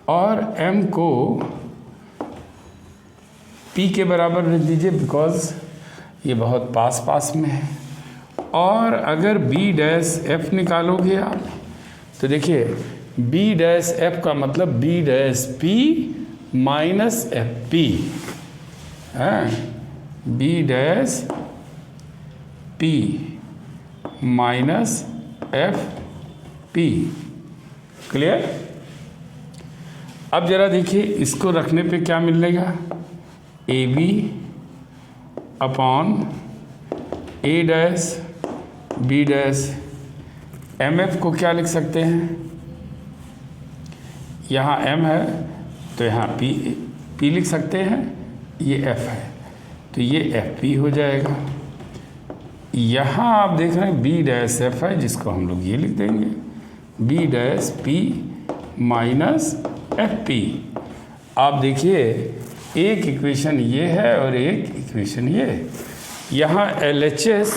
और एम को पी के बराबर लिख दीजिए, बिकॉज ये बहुत पास पास में है। और अगर बी डैश एफ निकालोगे आप तो देखिए बी डैश एफ का मतलब B dash P minus F P है, B dash P minus F P. Clear? अब ज़रा देखिए, इसको रखने पे क्या मिलेगा, A B upon A dash B dash. M F को क्या लिख सकते हैं, यहाँ एम है तो यहाँ पी लिख सकते हैं, ये एफ है तो ये एफ पी हो जाएगा। यहाँ आप देख रहे हैं बी डैश एफ है, जिसको हम लोग ये लिख देंगे B dash P minus F P. आप देखिए एक इक्वेशन ये है और एक इक्वेशन ये। यहाँ LHS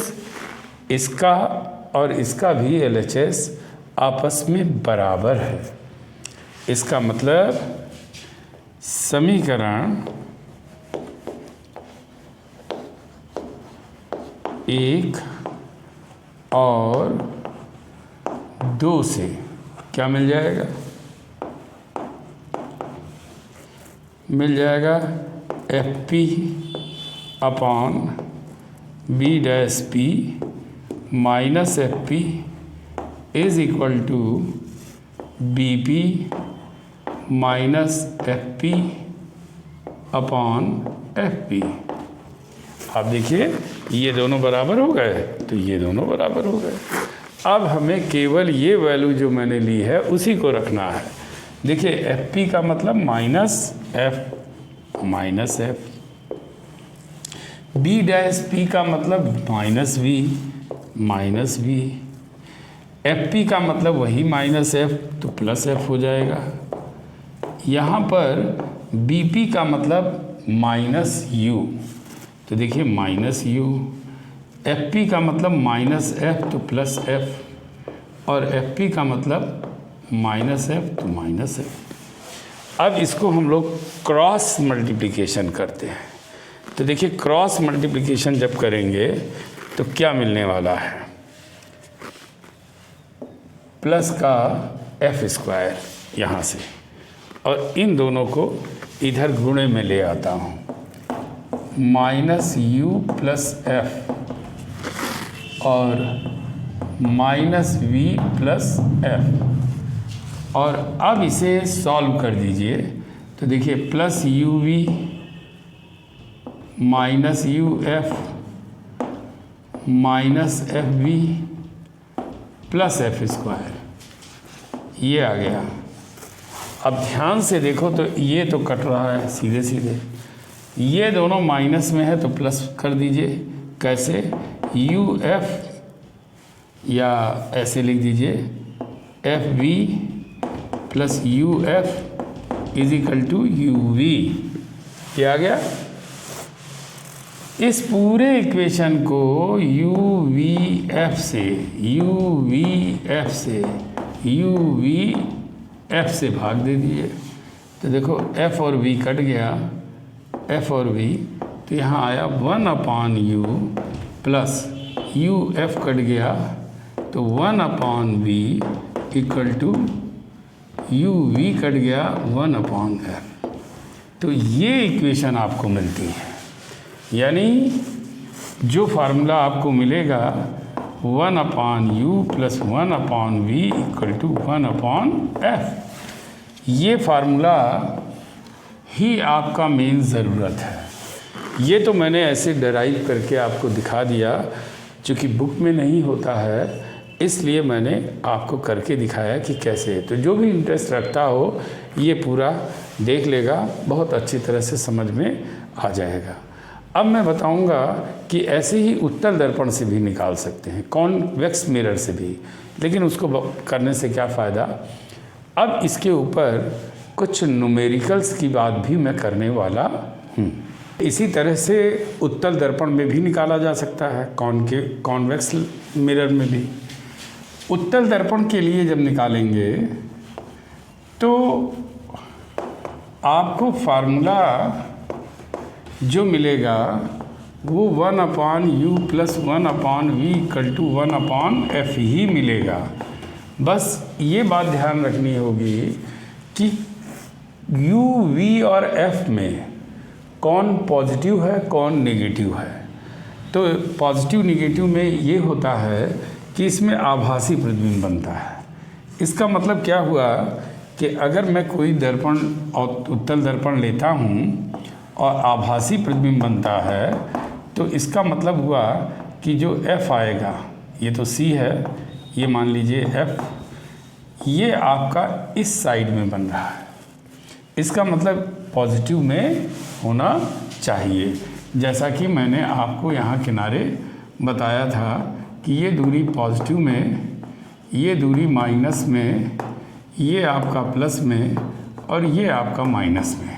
इसका और इसका भी LHS आपस में बराबर है। इसका मतलब समीकरण 1 और 2 से क्या मिल जाएगा, मिल जाएगा F P upon B dash P minus F P is equal to B P minus F P upon F P. आप देखिए ये दोनों बराबर हो गए तो ये दोनों बराबर हो गए। अब हमें केवल ये वैल्यू जो मैंने ली है उसी को रखना है। देखिए एफ पी का मतलब minus f, B dash P का मतलब माइनस वी, एफ पी का मतलब वही माइनस एफ तो प्लस एफ हो जाएगा। यहाँ पर बी पी का मतलब माइनस यू, तो देखिए माइनस यू, एफ पी का मतलब माइनस एफ तो प्लस एफ, और एफ पी का मतलब माइनस एफ तो माइनस एफ। अब इसको हम लोग क्रॉस मल्टीप्लिकेशन करते हैं। तो देखिए क्रॉस मल्टीप्लिकेशन जब करेंगे तो क्या मिलने वाला है, प्लस का एफ स्क्वायर यहाँ से, और इन दोनों को इधर गुणे में ले आता हूँ, माइनस यू प्लस एफ और माइनस वी प्लस एफ। और अब इसे सॉल्व कर दीजिए तो देखिए plus u v minus u f minus f v plus f square, ये आ गया। अब ध्यान से देखो तो ये तो कट रहा है सीधे सीधे, ये दोनों माइनस में है तो प्लस कर दीजिए। कैसे, यू एफ या ऐसे लिख दीजिए f v plus u f is equal to u v, ये आ गया। इस पूरे इक्वेशन को यू वी एफ से भाग दे दीजिए। तो देखो एफ और वी कट गया, एफ और वी, तो यहाँ आया 1/u plus u F cut गया तो 1/v equal to u v cut गया 1/f। तो ये इक्वेशन आपको मिलती है, यानी जो फार्मूला आपको मिलेगा 1/u plus 1/v equal to 1/f, ये फार्मूला ही आपका मेन ज़रूरत है। ये तो मैंने ऐसे डराइव करके आपको दिखा दिया, चूँकि बुक में नहीं होता है इसलिए मैंने आपको करके दिखाया कि कैसे। तो जो भी इंटरेस्ट रखता हो ये पूरा देख लेगा, बहुत अच्छी तरह से समझ में आ जाएगा। अब मैं बताऊंगा कि ऐसे ही उत्तल दर्पण से भी निकाल सकते हैं, कॉन्वेक्स मिरर से भी, लेकिन उसको करने से क्या फ़ायदा। अब इसके ऊपर कुछ न्यूमेरिकल्स की बात भी मैं करने वाला हूँ। इसी तरह से उत्तल दर्पण में भी निकाला जा सकता है, कॉन्वेक्स मिरर में भी। उत्तल दर्पण के लिए जब निकालेंगे तो आपको फार्मूला जो मिलेगा वो 1/u plus 1/v equal to 1/f ही मिलेगा। बस ये बात ध्यान रखनी होगी कि u, v और f में कौन पॉजिटिव है कौन नेगेटिव है। तो पॉजिटिव नेगेटिव में ये होता है कि इसमें आभासी प्रतिबिंब बनता है। इसका मतलब क्या हुआ कि अगर मैं कोई दर्पण और उत्तल दर्पण लेता हूँ और आभासी प्रतिबिंब बनता है तो इसका मतलब हुआ कि जो F आएगा, ये तो C है, ये मान लीजिए F, ये आपका इस साइड में बन रहा है। इसका मतलब पॉजिटिव में होना चाहिए। जैसा कि मैंने आपको यहाँ किनारे बताया था कि ये दूरी पॉजिटिव में, ये दूरी माइनस में, ये आपका प्लस में और ये आपका माइनस में।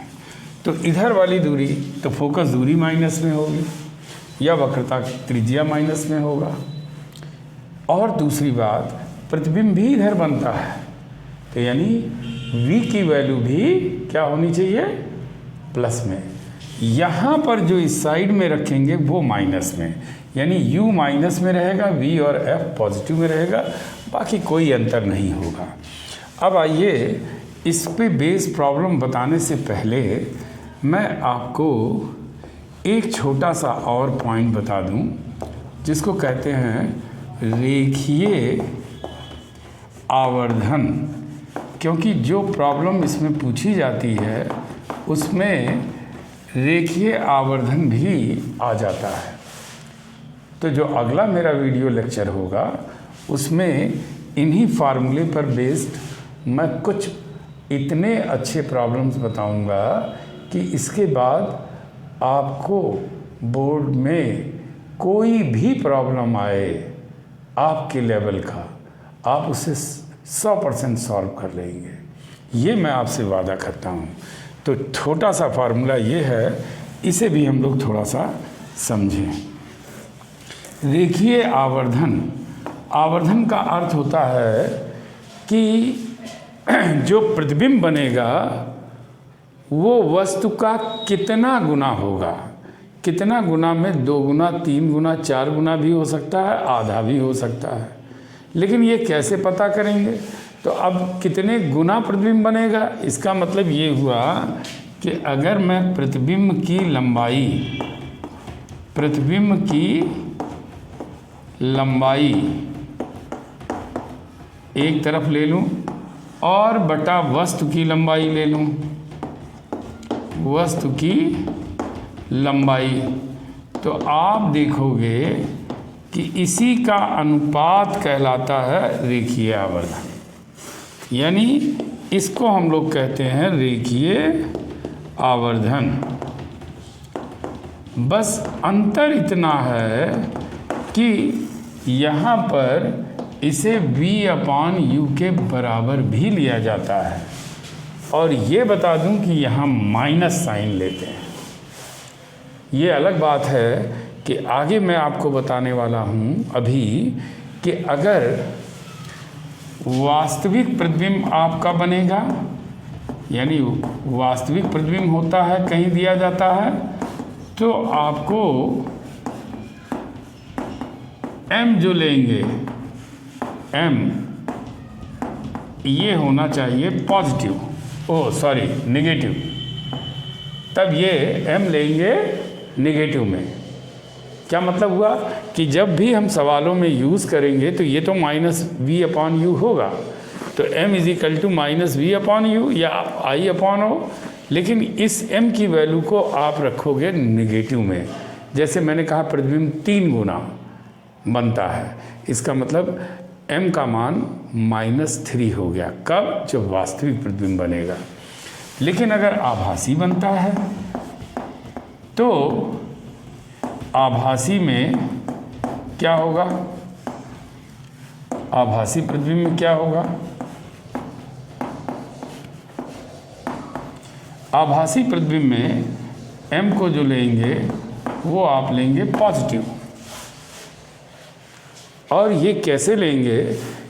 तो इधर वाली दूरी तो फोकस दूरी माइनस में होगी या वक्रता त्रिज्या माइनस में होगा। और दूसरी बात, प्रतिबिंब भी इधर बनता है, तो यानी V की वैल्यू भी क्या होनी चाहिए, प्लस में। यहाँ पर जो इस साइड में रखेंगे वो माइनस में, यानी U माइनस में रहेगा, V और F पॉजिटिव में रहेगा, बाकी कोई अंतर नहीं होगा। अब आइए इस पे बेस प्रॉब्लम बताने से पहले मैं आपको एक छोटा सा और पॉइंट बता दूं, जिसको कहते हैं रेखीय आवर्धन। क्योंकि जो प्रॉब्लम इसमें पूछी जाती है उसमें रेखीय आवर्धन भी आ जाता है। तो जो अगला मेरा वीडियो लेक्चर होगा उसमें इन्हीं फार्मूले पर बेस्ड मैं कुछ इतने अच्छे प्रॉब्लम्स बताऊंगा कि इसके बाद आपको बोर्ड में कोई भी प्रॉब्लम आए आपके लेवल का, आप उसे 100% सॉल्व कर लेंगे, ये मैं आपसे वादा करता हूँ। तो छोटा सा फार्मूला ये है, इसे भी हम लोग थोड़ा सा समझें। रेखीय आवर्धन, आवर्धन का अर्थ होता है कि जो प्रतिबिंब बनेगा वो वस्तु का कितना गुना होगा। कितना गुना में 2 गुना, 3 गुना, 4 गुना भी हो सकता है, आधा भी हो सकता है। लेकिन ये कैसे पता करेंगे? तो अब कितने गुना प्रतिबिंब बनेगा, इसका मतलब ये हुआ कि अगर मैं प्रतिबिंब की लंबाई एक तरफ ले लूं और बटा वस्तु की लंबाई ले लूं, वस्तु की लंबाई, तो आप देखोगे कि इसी का अनुपात कहलाता है रेखीय आवर्धन। यानी इसको हम लोग कहते हैं रेखीय आवर्धन। बस अंतर इतना है कि यहाँ पर इसे V/U के बराबर भी लिया जाता है। और ये बता दूं कि यहाँ माइनस साइन लेते हैं। ये अलग बात है कि आगे मैं आपको बताने वाला हूँ अभी कि अगर वास्तविक प्रतिबिंब आपका बनेगा, यानी वास्तविक प्रतिबिंब होता है, कहीं दिया जाता है, तो आपको M जो लेंगे, M ये होना चाहिए पॉजिटिव, नेगेटिव। तब ये M लेंगे नेगेटिव में। क्या मतलब हुआ कि जब भी हम सवालों में यूज़ करेंगे तो ये तो -V/U होगा, तो M = -V/U या I/O। लेकिन इस M की वैल्यू को आप रखोगे नेगेटिव में। जैसे मैंने कहा प्रतिबिंब 3 गुना बनता है, इसका मतलब M का मान -3 हो गया। कब? जब वास्तविक प्रतिबिंब बनेगा। लेकिन अगर आभासी बनता है तो आभासी में क्या होगा? आभासी प्रतिबिंब में क्या होगा? आभासी प्रतिबिंब में M को जो लेंगे वो आप लेंगे पॉजिटिव। और ये कैसे लेंगे,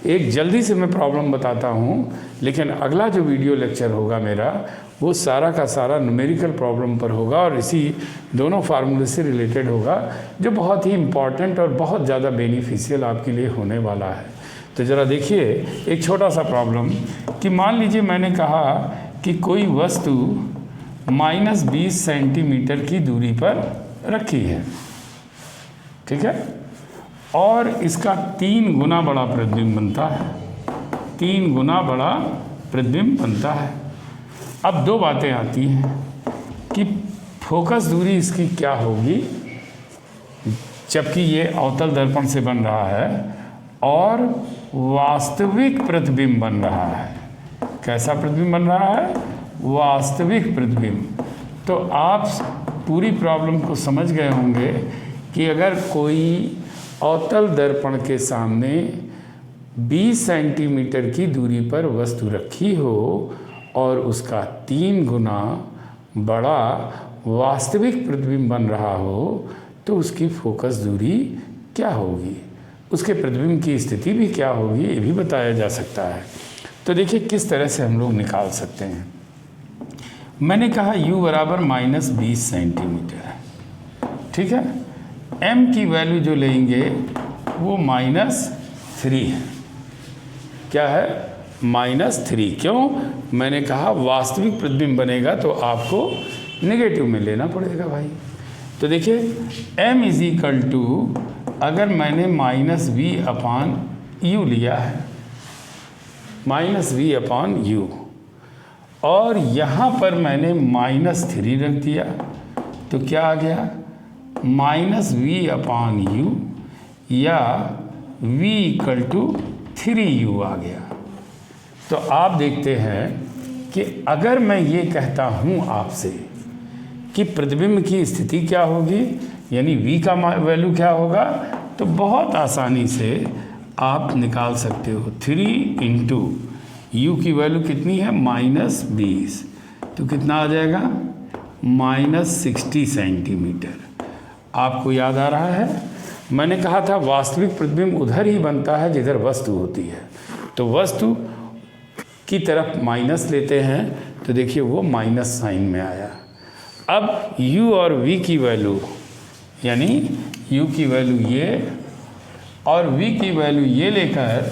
एक जल्दी से मैं प्रॉब्लम बताता हूँ, लेकिन अगला जो वीडियो लेक्चर होगा मेरा वो सारा का सारा न्यूमेरिकल प्रॉब्लम पर होगा और इसी दोनों फार्मूले से रिलेटेड होगा, जो बहुत ही इम्पॉर्टेंट और बहुत ज़्यादा बेनिफिशियल आपके लिए होने वाला है। तो ज़रा देखिए एक छोटा सा प्रॉब्लम कि मान लीजिए मैंने कहा कि कोई वस्तु -20 सेंटीमीटर की दूरी पर रखी है, ठीक है, और इसका 3 गुना बड़ा प्रतिबिंब बनता है, 3 गुना बड़ा प्रतिबिंब बनता है। अब दो बातें आती हैं कि फोकस दूरी इसकी क्या होगी जबकि ये अवतल दर्पण से बन रहा है, और वास्तविक प्रतिबिंब बन रहा है। कैसा प्रतिबिंब बन रहा है? वास्तविक प्रतिबिंब। तो आप पूरी प्रॉब्लम को समझ गए होंगे कि अगर कोई अवतल दर्पण के सामने 20 सेंटीमीटर की दूरी पर वस्तु रखी हो और उसका 3 गुना बड़ा वास्तविक प्रतिबिंब बन रहा हो, तो उसकी फोकस दूरी क्या होगी, उसके प्रतिबिंब की स्थिति भी क्या होगी, ये भी बताया जा सकता है। तो देखिए किस तरह से हम लोग निकाल सकते हैं। मैंने कहा u बराबर -20 सेंटीमीटर है, ठीक है। m की वैल्यू जो लेंगे वो -3 है। क्या है? -3। क्यों? मैंने कहा वास्तविक प्रतिबिंब बनेगा तो आपको नेगेटिव में लेना पड़ेगा भाई। तो देखिए m इज इक्वल टू, अगर मैंने -v/u लिया है, -v/u, और यहाँ पर मैंने -3 रख दिया, तो क्या आ गया? -v/u या v = 3u आ गया। तो आप देखते हैं कि अगर मैं ये कहता हूँ आपसे कि प्रतिबिंब की स्थिति क्या होगी, यानी v का वैल्यू क्या होगा, तो बहुत आसानी से आप निकाल सकते हो। 3 इंटू u की वैल्यू कितनी है? -20, तो कितना आ जाएगा? -60 सेंटीमीटर। आपको याद आ रहा है? मैंने कहा था वास्तविक प्रतिबिंब उधर ही बनता है जिधर वस्तु होती है। तो वस्तु की तरफ माइनस लेते हैं, तो देखिए वो माइनस साइन में आया। अब u और v की वैल्यू, यानी u की वैल्यू ये और v की वैल्यू ये लेकर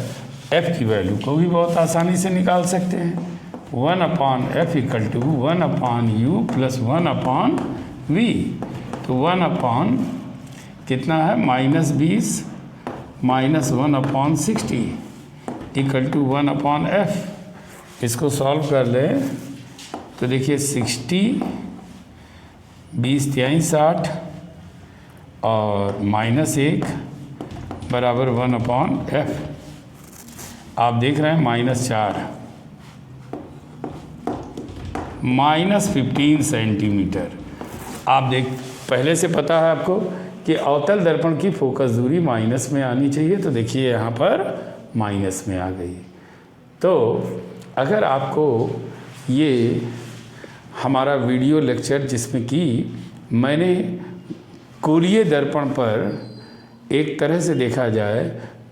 f की वैल्यू को भी बहुत आसानी से निकाल सकते हैं। 1/f = 1/u + 1/v। तो 1/ कितना है? -20 -1/60 = 1/f। इसको सॉल्व कर लें तो देखिए 60, 20 × 60 और -1 बराबर 1/f। आप देख रहे हैं -4, -15 सेंटीमीटर। आप पहले से पता है आपको कि अवतल दर्पण की फोकस दूरी माइनस में आनी चाहिए, तो देखिए यहाँ पर माइनस में आ गई। तो अगर आपको ये हमारा वीडियो लेक्चर, जिसमें कि मैंने कोलीय दर्पण पर एक तरह से देखा जाए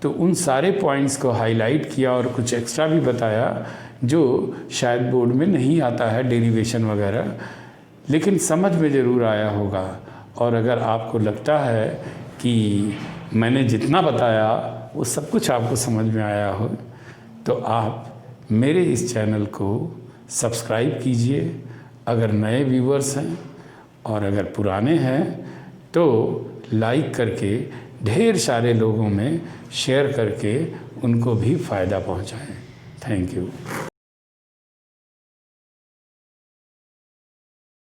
तो उन सारे पॉइंट्स को हाईलाइट किया और कुछ एक्स्ट्रा भी बताया जो शायद बोर्ड में नहीं आता है, डेरिवेशन वगैरह, लेकिन समझ में ज़रूर आया होगा। और अगर आपको लगता है कि मैंने जितना बताया वो सब कुछ आपको समझ में आया हो, तो आप मेरे इस चैनल को सब्सक्राइब कीजिए अगर नए व्यूअर्स हैं, और अगर पुराने हैं तो लाइक करके ढेर सारे लोगों में शेयर करके उनको भी फ़ायदा पहुंचाएं। Thank you.